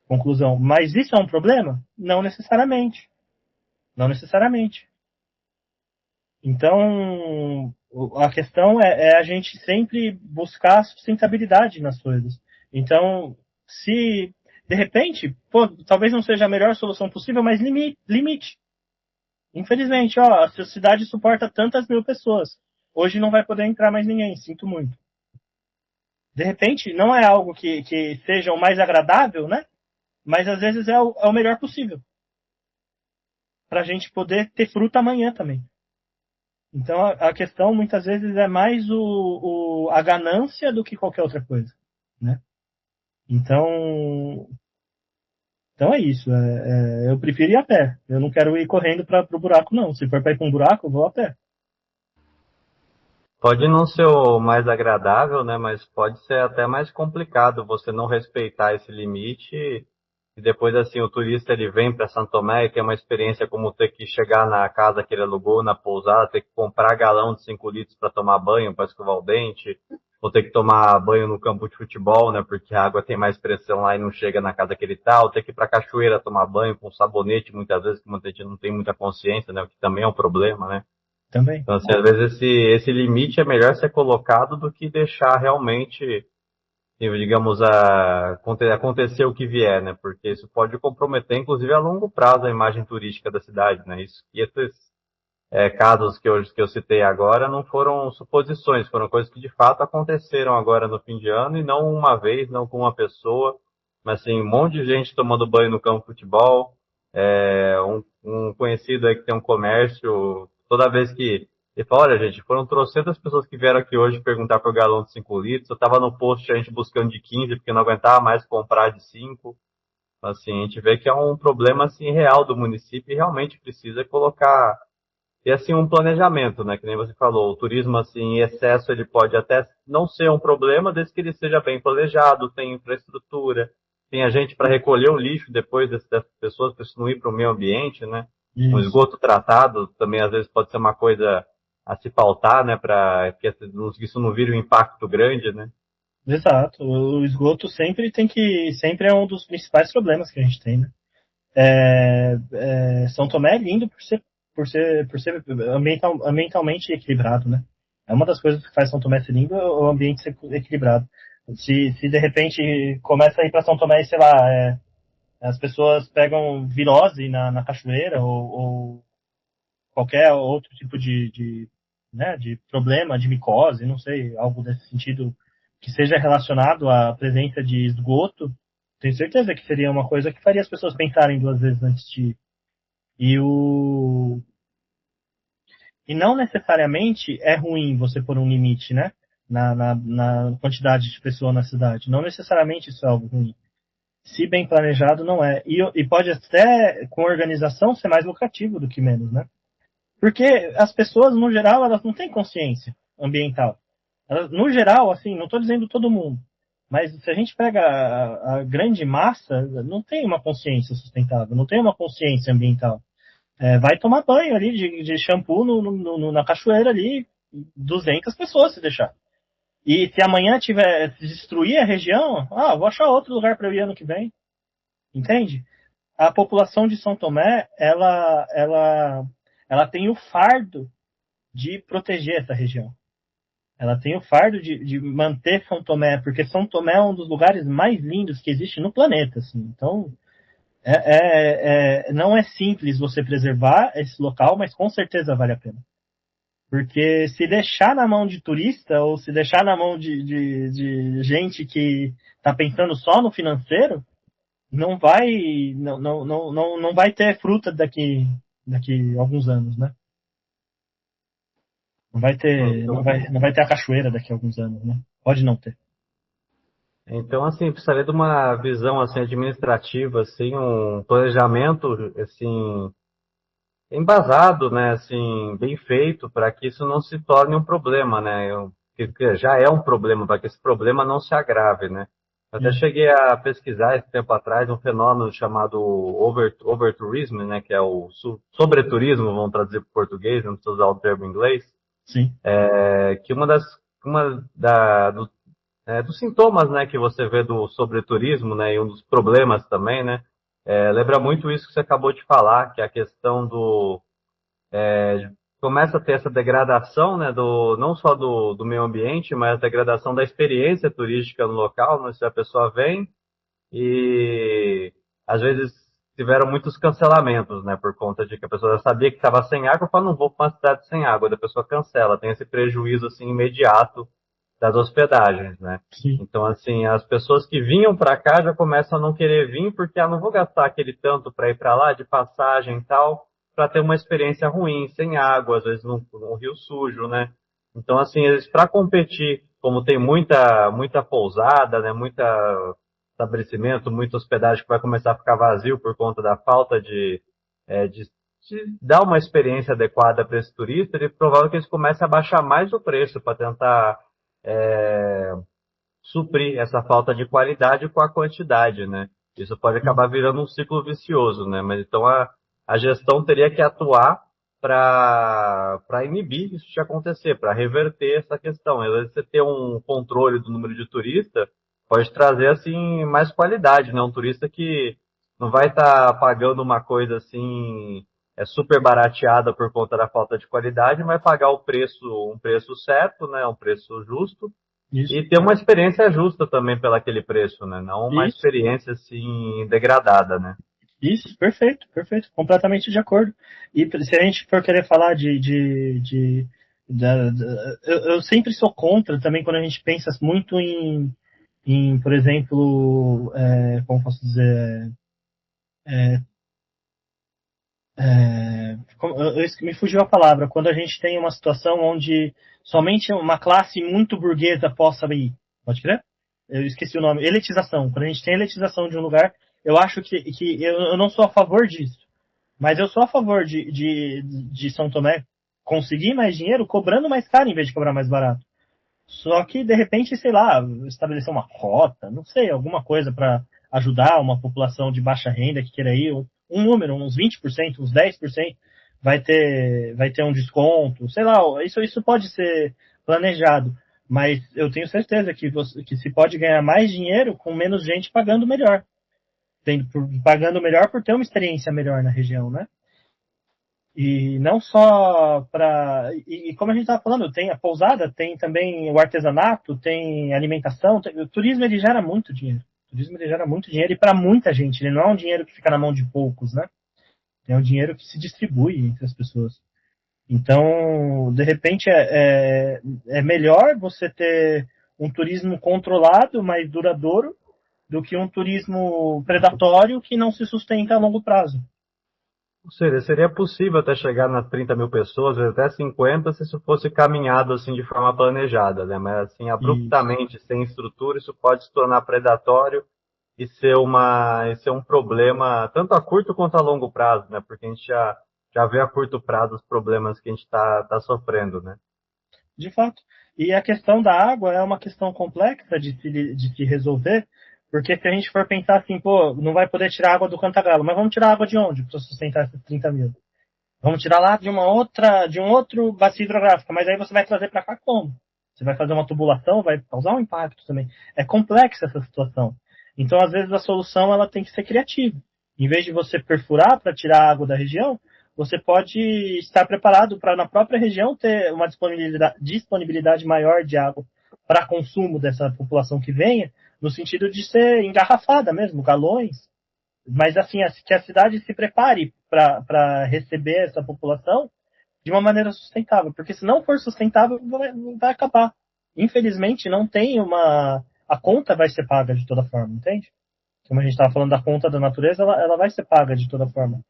conclusão. Mas isso é um problema? Não necessariamente. Não necessariamente. Então, a questão é a gente sempre buscar a sustentabilidade nas coisas. Então, se de repente, talvez não seja a melhor solução possível, mas limite. Infelizmente, a sua cidade suporta tantas mil pessoas. Hoje não vai poder entrar mais ninguém, sinto muito. De repente, não é algo que seja o mais agradável, né? Mas às vezes é o melhor possível. Para a gente poder ter fruta amanhã também. Então a questão muitas vezes é mais a ganância do que qualquer outra coisa, né? Então é isso. Eu prefiro ir a pé. Eu não quero ir correndo para o buraco, não. Se for para ir para um buraco, eu vou a pé. Pode não ser o mais agradável, né? Mas pode ser até mais complicado você não respeitar esse limite. E depois, assim, o turista ele vem para São Tomé e tem uma experiência como ter que chegar na casa que ele alugou, na pousada, ter que comprar galão de 5 litros para tomar banho, para escovar o dente, ou ter que tomar banho no campo de futebol, né? Porque a água tem mais pressão lá e não chega na casa que ele tá, ou ter que ir para cachoeira tomar banho com sabonete, muitas vezes, que muita gente não tem muita consciência, né? O que também é um problema, né? Também. Então, assim, às vezes esse limite é melhor ser colocado do que deixar realmente, digamos, acontecer o que vier, né? Porque isso pode comprometer, inclusive, a longo prazo a imagem turística da cidade, né? Isso, e esses casos que eu citei agora não foram suposições, foram coisas que de fato aconteceram agora no fim de ano e não uma vez, não com uma pessoa, mas assim, um monte de gente tomando banho no campo de futebol, um conhecido aí que tem um comércio, toda vez que ele fala, olha gente, foram trocentas pessoas que vieram aqui hoje perguntar por galão de 5 litros, eu tava no posto a gente buscando de 15 porque não aguentava mais comprar de 5. Assim, a gente vê que é um problema assim real do município e realmente precisa colocar e assim um planejamento, né? Que nem você falou, o turismo assim em excesso ele pode até não ser um problema, desde que ele seja bem planejado, tem infraestrutura, tem a gente para recolher o lixo depois dessas pessoas, para isso não ir para o meio ambiente, né? Um Isso. esgoto tratado também às vezes pode ser uma coisa a se pautar, né? Para que isso não vire um impacto grande, né? Exato. O esgoto sempre é um dos principais problemas que a gente tem, né? São Tomé é lindo por ser ambientalmente equilibrado, né? É uma das coisas que faz São Tomé ser lindo, é o ambiente ser equilibrado. Se de repente começa a ir para São Tomé e, sei lá, as pessoas pegam virose na cachoeira ou qualquer outro tipo né, de problema, de micose, não sei, algo desse sentido que seja relacionado à presença de esgoto, tenho certeza que seria uma coisa que faria as pessoas pensarem duas vezes antes de ir. E, o... e não necessariamente é ruim você pôr um limite, né? Na quantidade de pessoas na cidade. Não necessariamente isso é algo ruim. Se bem planejado, não é. E pode até, com organização, ser mais lucrativo do que menos, né? Porque as pessoas, no geral, elas não têm consciência ambiental. Elas, no geral, assim, não estou dizendo todo mundo, mas se a gente pega a grande massa, não tem uma consciência sustentável, não tem uma consciência ambiental. Vai tomar banho ali de shampoo na cachoeira ali, 200 pessoas se deixar. E se amanhã tiver se destruir a região, vou achar outro lugar para eu ir ano que vem. Entende? A população de São Tomé, ela tem o fardo de proteger essa região. Ela tem o fardo de manter São Tomé, porque São Tomé é um dos lugares mais lindos que existe no planeta. Assim. Então, não é simples você preservar esse local, mas com certeza vale a pena. Porque se deixar na mão de turista ou se deixar na mão de gente que está pensando só no financeiro, não vai ter fruta daqui a alguns anos, né? Não vai ter a cachoeira daqui a alguns anos, né? Pode não ter. Então, assim, precisaria de uma visão assim administrativa, assim, um planejamento, assim, embasado, né, assim, bem feito, para que isso não se torne um problema, né? Que já é um problema, para que esse problema não se agrave, né? Eu até Isso. cheguei a pesquisar esse tempo atrás um fenômeno chamado overtourism, né, que é o sobreturismo, vamos traduzir para o português, não precisa usar o termo em inglês, Sim. que dos sintomas, né, que você vê do sobreturismo, né, e um dos problemas também, né, lembra muito isso que você acabou de falar, que é a questão começa a ter essa degradação, né, não só do meio ambiente, mas a degradação da experiência turística no local, né, se a pessoa vem e às vezes tiveram muitos cancelamentos, né, por conta de que a pessoa já sabia que estava sem água, fala, não vou para uma cidade sem água, da pessoa cancela, tem esse prejuízo assim imediato das hospedagens, né? Sim. Então, assim, as pessoas que vinham para cá já começam a não querer vir porque não vou gastar aquele tanto para ir para lá de passagem e tal, para ter uma experiência ruim, sem água, às vezes num rio sujo, né? Então, assim, eles para competir, como tem muita pousada, né, muita estabelecimento, muita hospedagem que vai começar a ficar vazio por conta da falta de dar uma experiência adequada para esse turista, ele é provável que eles comecem a baixar mais o preço para tentar é, suprir essa falta de qualidade com a quantidade, né? Isso pode acabar virando um ciclo vicioso, né? Mas então a gestão teria que atuar para inibir isso de acontecer, para reverter essa questão. Às vezes você ter um controle do número de turista pode trazer assim mais qualidade, né? Um turista que não vai estar pagando uma coisa assim é super barateada por conta da falta de qualidade, vai pagar um preço certo, né, um preço justo, Isso, e ter uma experiência justa também pelo aquele preço, né, não uma isso, experiência assim degradada, né. isso, perfeito, perfeito, completamente de acordo. E se a gente for querer falar eu sempre sou contra também quando a gente pensa muito por exemplo, como posso dizer, me fugiu a palavra, quando a gente tem uma situação onde somente uma classe muito burguesa possa ir, pode crer? Eu esqueci o nome, elitização. Quando a gente tem elitização de um lugar, eu acho que eu não sou a favor disso, mas eu sou a favor de São Tomé conseguir mais dinheiro cobrando mais caro em vez de cobrar mais barato. Só que, de repente, sei lá, estabelecer uma cota, não sei, alguma coisa para ajudar uma população de baixa renda que queira ir, um número, uns 20%, uns 10%, vai ter um desconto, sei lá, isso pode ser planejado, mas eu tenho certeza que se pode ganhar mais dinheiro com menos gente pagando melhor, pagando melhor por ter uma experiência melhor na região, né? E não só para. E como a gente estava falando, tem a pousada, tem também o artesanato, tem alimentação. O turismo ele gera muito dinheiro. O turismo ele gera muito dinheiro e para muita gente. Ele não é um dinheiro que fica na mão de poucos, né? É um dinheiro que se distribui entre as pessoas. Então, de repente, é melhor você ter um turismo controlado, mais duradouro, do que um turismo predatório que não se sustenta a longo prazo. Ou seja, seria possível até chegar nas 30 mil pessoas, até 50, se isso fosse caminhado assim de forma planejada, né? Mas assim, Isso. abruptamente, sem estrutura, isso pode se tornar predatório e ser um problema tanto a curto quanto a longo prazo, né? Porque a gente já vê a curto prazo os problemas que a gente tá sofrendo, né? De fato. E a questão da água é uma questão complexa de se resolver, porque se a gente for pensar assim, pô, não vai poder tirar água do Cantagalo, mas vamos tirar água de onde para sustentar esses 30 mil? Vamos tirar lá de um outro bacia hidrográfico, mas aí você vai trazer para cá como? Você vai fazer uma tubulação, vai causar um impacto também. É complexa essa situação. Então, às vezes, a solução ela tem que ser criativa. Em vez de você perfurar para tirar a água da região, você pode estar preparado para, na própria região, ter uma disponibilidade maior de água para consumo dessa população que venha, no sentido de ser engarrafada mesmo, galões, mas assim, que a cidade se prepare para receber essa população de uma maneira sustentável, porque se não for sustentável, vai acabar. Infelizmente, não tem uma. A conta vai ser paga de toda forma, entende? Como a gente estava falando da conta da natureza, ela vai ser paga de toda forma.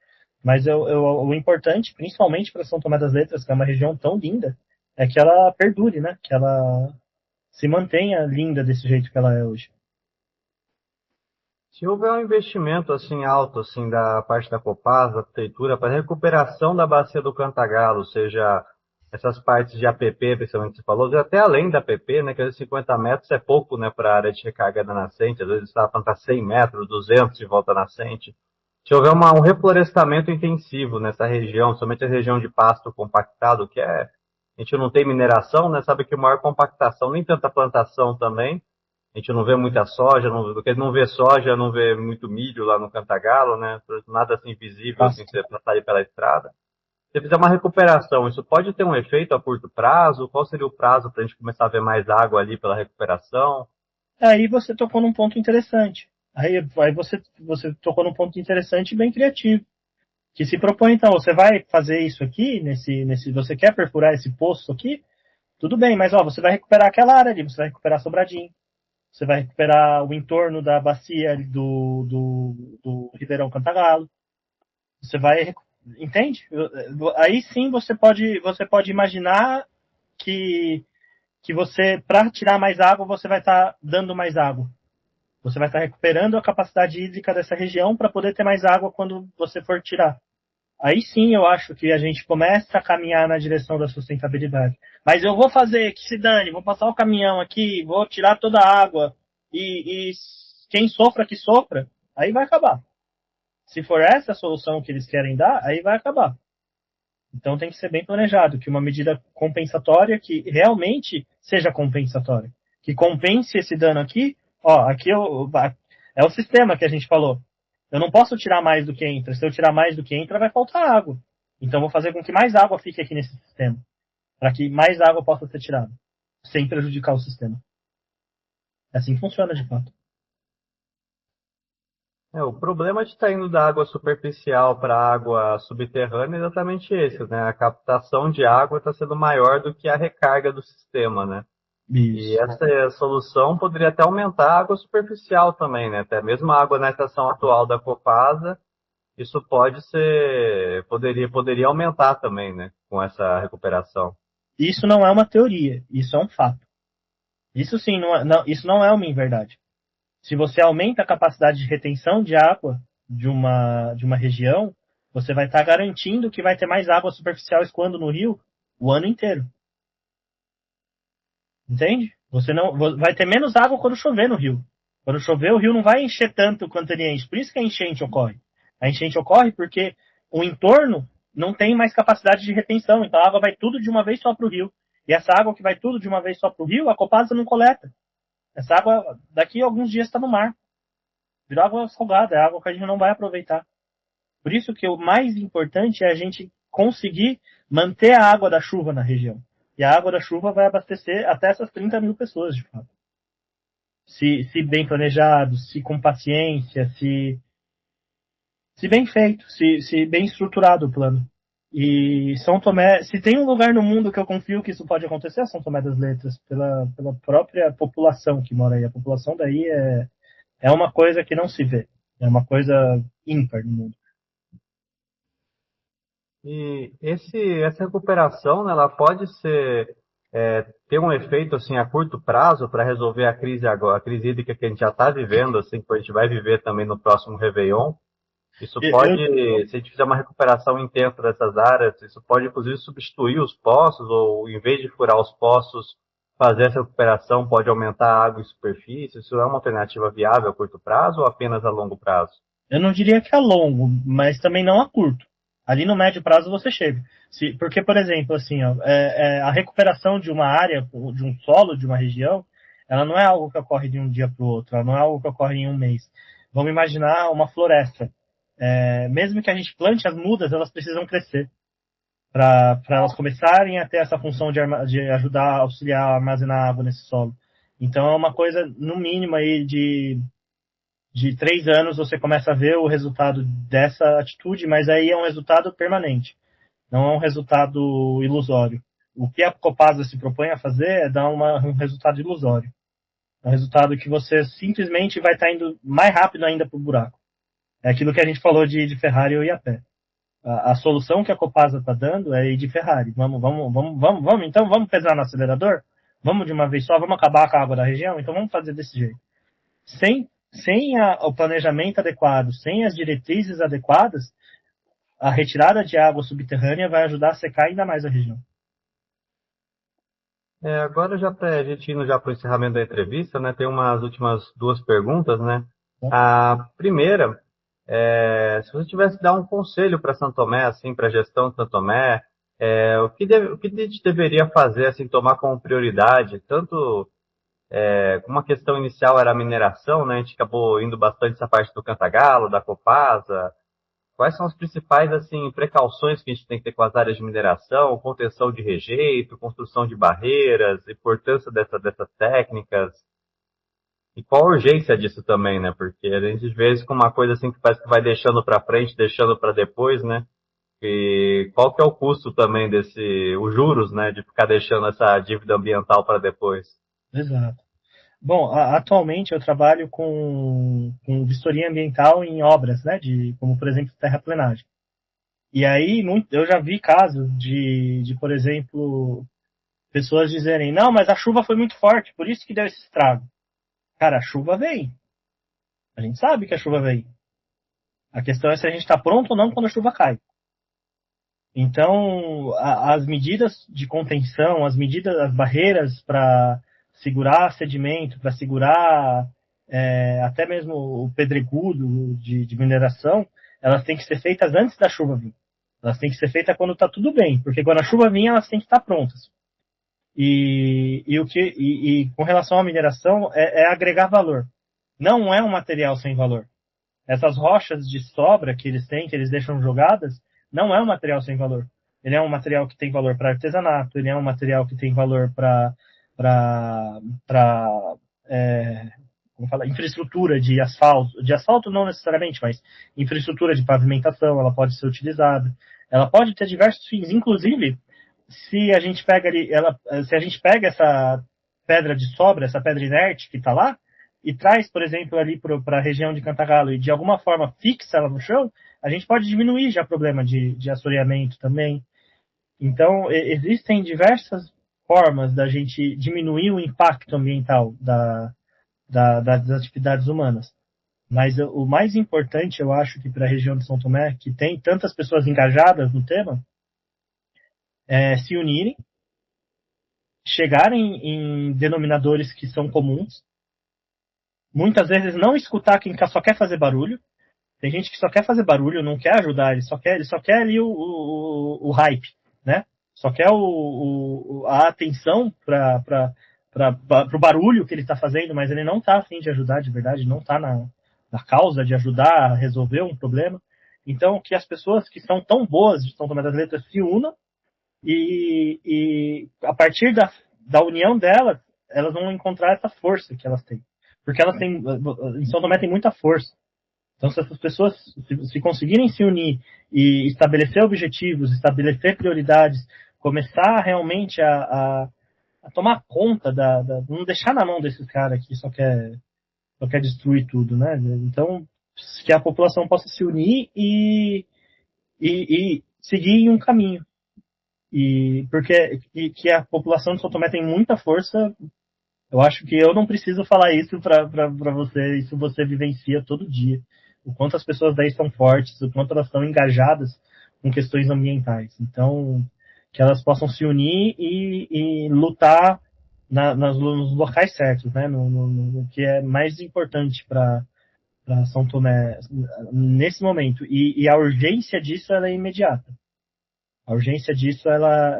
Mas o importante, principalmente para São Tomé das Letras, que é uma região tão linda, é que ela perdure, né? Que ela se mantenha linda desse jeito que ela é hoje. Se houver um investimento assim alto assim da parte da Copasa, da prefeitura, para recuperação da bacia do Cantagalo, seja essas partes de APP, principalmente você falou, e até além da APP, né, que às vezes 50 metros é pouco, né, para a área de recarga da nascente, às vezes está falando 100 metros, 200 de volta à nascente. Se houver um reflorestamento intensivo nessa região, somente a região de pasto compactado, que é, a gente não tem mineração, né, sabe que maior compactação, nem tanta plantação também, a gente não vê muita soja, porque não vê soja, não vê muito milho lá no Cantagalo, né? Nada assim visível assim, para sair pela estrada. Se fizer uma recuperação, isso pode ter um efeito a curto prazo? Qual seria o prazo para a gente começar a ver mais água ali pela recuperação? Aí você tocou num ponto interessante. Aí você tocou num ponto interessante e bem criativo. Que se propõe, então, você vai fazer isso aqui, você quer perfurar esse poço aqui, tudo bem, mas ó, você vai recuperar aquela área ali, você vai recuperar Sobradinho, você vai recuperar o entorno da bacia do Ribeirão Cantagalo, você vai, entende? Aí sim você pode imaginar que, que você, para tirar mais água, você vai estar dando mais água. Você vai estar recuperando a capacidade hídrica dessa região para poder ter mais água quando você for tirar. Aí sim eu acho que a gente começa a caminhar na direção da sustentabilidade. Mas eu vou fazer, que se dane, vou passar o caminhão aqui, vou tirar toda a água e quem sofra que sofra, aí vai acabar. Se for essa a solução que eles querem dar, aí vai acabar. Então tem que ser bem planejado, que uma medida compensatória que realmente seja compensatória. Que compense esse dano aqui. Ó, aqui é o sistema que a gente falou. Eu não posso tirar mais do que entra. Se eu tirar mais do que entra, vai faltar água. Então vou fazer com que mais água fique aqui nesse sistema, para que mais água possa ser tirada, sem prejudicar o sistema. É assim que funciona de fato. O problema de estar indo da água superficial para a água subterrânea é exatamente esse, né? A captação de água está sendo maior do que a recarga do sistema, né? E Isso. essa solução poderia até aumentar a água superficial também, né? Até mesmo a água na estação atual da Copasa, isso poderia aumentar também, né? Com essa recuperação. Isso não é uma teoria, isso é um fato. Isso sim, isso não é uma inverdade. Se você aumenta a capacidade de retenção de água de uma região, você vai estar garantindo que vai ter mais água superficial escoando no rio o ano inteiro. Entende? Você não vai ter menos água quando chover no rio. Quando chover, o rio não vai encher tanto quanto ele enche. Por isso que a enchente ocorre. A enchente ocorre porque o entorno não tem mais capacidade de retenção. Então a água vai tudo de uma vez só para o rio. E essa água que vai tudo de uma vez só para o rio, a Copasa não coleta. Essa água, daqui a alguns dias, está no mar. Virou água salgada, é água que a gente não vai aproveitar. Por isso que o mais importante é a gente conseguir manter a água da chuva na região. E a água da chuva vai abastecer até essas 30 mil pessoas, de fato. Se bem planejado, se com paciência, se bem feito, se bem estruturado o plano. E São Tomé, se tem um lugar no mundo que eu confio que isso pode acontecer, é São Tomé das Letras, pela própria população que mora aí. A população daí é uma coisa que não se vê. É uma coisa ímpar no mundo. E essa recuperação, né, ela pode ter um efeito assim a curto prazo para resolver a crise agora, a crise hídrica que a gente já está vivendo, assim, que a gente vai viver também no próximo Réveillon. Isso pode, Eu, se a gente fizer uma recuperação intensa dessas áreas, isso pode inclusive substituir os poços, ou em vez de furar os poços, fazer essa recuperação pode aumentar a água em superfície. Isso é uma alternativa viável a curto prazo ou apenas a longo prazo? eu não diria que a longo, mas também não a curto. Ali no médio prazo você chega. Porque, por exemplo, assim, ó, a recuperação de uma área, de um solo, de uma região, ela não é algo que ocorre de um dia para o outro, ela não é algo que ocorre em um mês. Vamos imaginar uma floresta. Mesmo que a gente plante as mudas, elas precisam crescer para elas começarem a ter essa função de ajudar a auxiliar a armazenar água nesse solo. Então é uma coisa, no mínimo, aí de 3 anos você começa a ver o resultado dessa atitude, mas aí é um resultado permanente, não é um resultado ilusório. O que a Copasa se propõe a fazer é dar um resultado ilusório. É um resultado que você simplesmente vai estar indo mais rápido ainda para o buraco. É aquilo que a gente falou de Ferrari ou Iapé. A solução que a Copasa está dando é ir de Ferrari. Vamos, então vamos pesar no acelerador? Vamos de uma vez só, vamos acabar com a água da região? Então vamos fazer desse jeito. Sem o planejamento adequado, sem as diretrizes adequadas, a retirada de água subterrânea vai ajudar a secar ainda mais a região. Agora já para a gente indo já para o encerramento da entrevista, né, tem umas últimas duas perguntas, né? Tá? A primeira, se você tivesse que dar um conselho para São Tomé, assim, para a gestão de São Tomé, o que a gente deveria fazer, assim, tomar como prioridade, tanto uma questão inicial era a mineração, né? A gente acabou indo bastante essa parte do Cantagalo, da Copasa. Quais são as principais assim precauções que a gente tem que ter com as áreas de mineração, contenção de rejeito, construção de barreiras, importância dessas técnicas e qual a urgência disso também, né? Porque a gente vê isso como uma coisa assim que parece que vai deixando para frente, deixando para depois, né? E qual que é o custo também os juros, né, de ficar deixando essa dívida ambiental para depois? Exato. Bom, atualmente eu trabalho com vistoria ambiental em obras, né, como por exemplo terraplenagem. E aí eu já vi casos por exemplo, pessoas dizerem, não, mas a chuva foi muito forte, por isso que deu esse estrago. Cara, a chuva vem. A gente sabe que a chuva vem. A questão é se a gente está pronto ou não quando a chuva cai. Então, as medidas de contenção, as barreiras para segurar sedimento, para segurar até mesmo o pedregulho de mineração, elas têm que ser feitas antes da chuva vir. Elas têm que ser feitas quando está tudo bem, porque quando a chuva vir, elas têm que estar prontas. E com relação à mineração, é agregar valor. Não é um material sem valor. Essas rochas de sobra que eles têm, que eles deixam jogadas, não é um material sem valor. Ele é um material que tem valor para artesanato, ele é um material que tem valor para como fala, infraestrutura de asfalto não necessariamente, mas infraestrutura de pavimentação, ela pode ser utilizada, ela pode ter diversos fins, inclusive se a gente pega ali, se a gente pega essa pedra de sobra, essa pedra inerte que está lá, e traz, por exemplo, ali para a região de Cantagalo e de alguma forma fixa ela no chão, a gente pode diminuir já o problema de assoreamento também. Então, existem diversas formas da gente diminuir o impacto ambiental das atividades humanas. Mas o mais importante, eu acho que para a região de São Tomé, que tem tantas pessoas engajadas no tema, é se unirem, chegarem em denominadores que são comuns, muitas vezes não escutar quem só quer fazer barulho. Tem gente que só quer fazer barulho, não quer ajudar, ele só quer ali o hype, né? Só quer a atenção para o barulho que ele está fazendo, mas ele não está a fim de ajudar de verdade, não está na causa de ajudar a resolver um problema. Então, que as pessoas que são tão boas de São Tomé das Letras se unam e a partir da união delas, elas vão encontrar essa força que elas têm. Porque elas têm, em São Tomé tem muita força. Então, se essas pessoas se conseguirem se unir e estabelecer objetivos, estabelecer prioridades, começar realmente a tomar conta não deixar na mão desses caras que só quer destruir tudo, né? Então, que a população possa se unir e seguir em um caminho. Porque que a população de São Tomé tem muita força. Eu acho que eu não preciso falar isso para você, isso você vivencia todo dia. O quanto as pessoas daí são fortes, o quanto elas estão engajadas com questões ambientais. Então, que elas possam se unir e lutar nos locais certos, né? No que é mais importante para São Tomé nesse momento. E a urgência disso ela é imediata. A urgência disso ela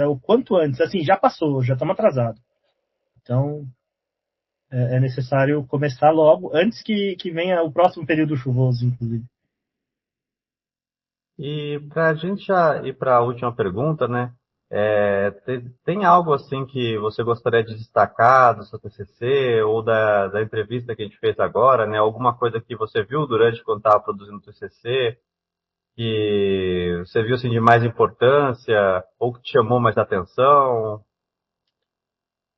é o quanto antes. Assim, já passou, já estamos atrasados. Então, é necessário começar logo, antes que venha o próximo período chuvoso, inclusive. E para a gente já ir para a última pergunta, né? Tem algo assim que você gostaria de destacar do seu TCC ou da entrevista que a gente fez agora, né? Alguma coisa que você viu durante quando estava produzindo o TCC que você viu assim de mais importância ou que te chamou mais atenção?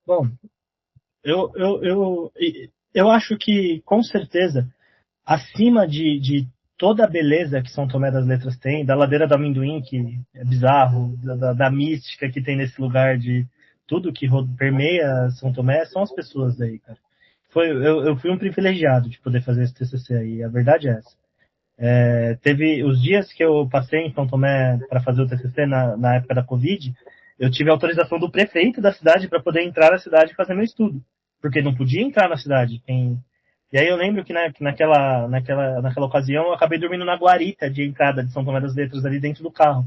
Bom, eu acho que, com certeza, acima de toda a beleza que São Tomé das Letras tem, da Ladeira do Amendoim, que é bizarro, da mística que tem nesse lugar, de tudo que permeia São Tomé, são as pessoas daí, cara. Eu fui um privilegiado de poder fazer esse TCC aí, a verdade é essa. Teve os dias que eu passei em São Tomé para fazer o TCC na época da Covid, eu tive autorização do prefeito da cidade para poder entrar na cidade e fazer meu estudo, porque não podia entrar na cidade. E aí eu lembro que naquela ocasião eu acabei dormindo na guarita de entrada de São Tomé das Letras ali dentro do carro.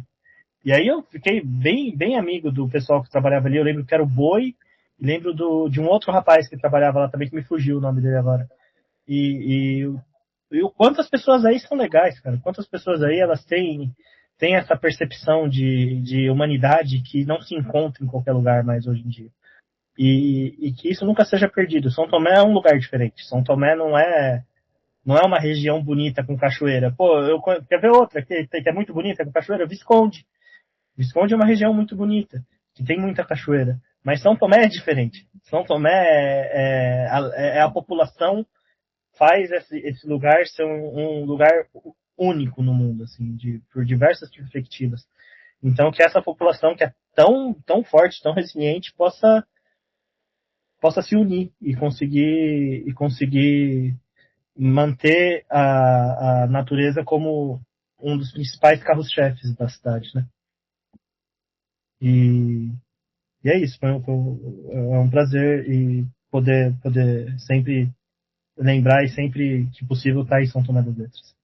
E aí eu fiquei bem amigo do pessoal que trabalhava ali. Eu lembro que era o Boi, e lembro de um outro rapaz que trabalhava lá também, que me fugiu o nome dele agora. E, e o quanto as pessoas aí são legais, cara. Quantas pessoas aí elas têm essa percepção de humanidade que não se encontra em qualquer lugar mais hoje em dia. E que isso nunca seja perdido. São Tomé é um lugar diferente. São Tomé não é uma região bonita com cachoeira. Pô, quer ver outra que é muito bonita com cachoeira? Visconde. Visconde é uma região muito bonita, que tem muita cachoeira. Mas São Tomé é diferente. São Tomé é a população faz esse lugar ser um lugar único no mundo, assim, por diversas perspectivas. Então, que essa população que é tão forte, tão resiliente, possa se unir e conseguir manter a natureza como um dos principais carros-chefes da cidade, né? E, e é isso, é um prazer e poder sempre lembrar e sempre que possível estar em São Tomé das Letras.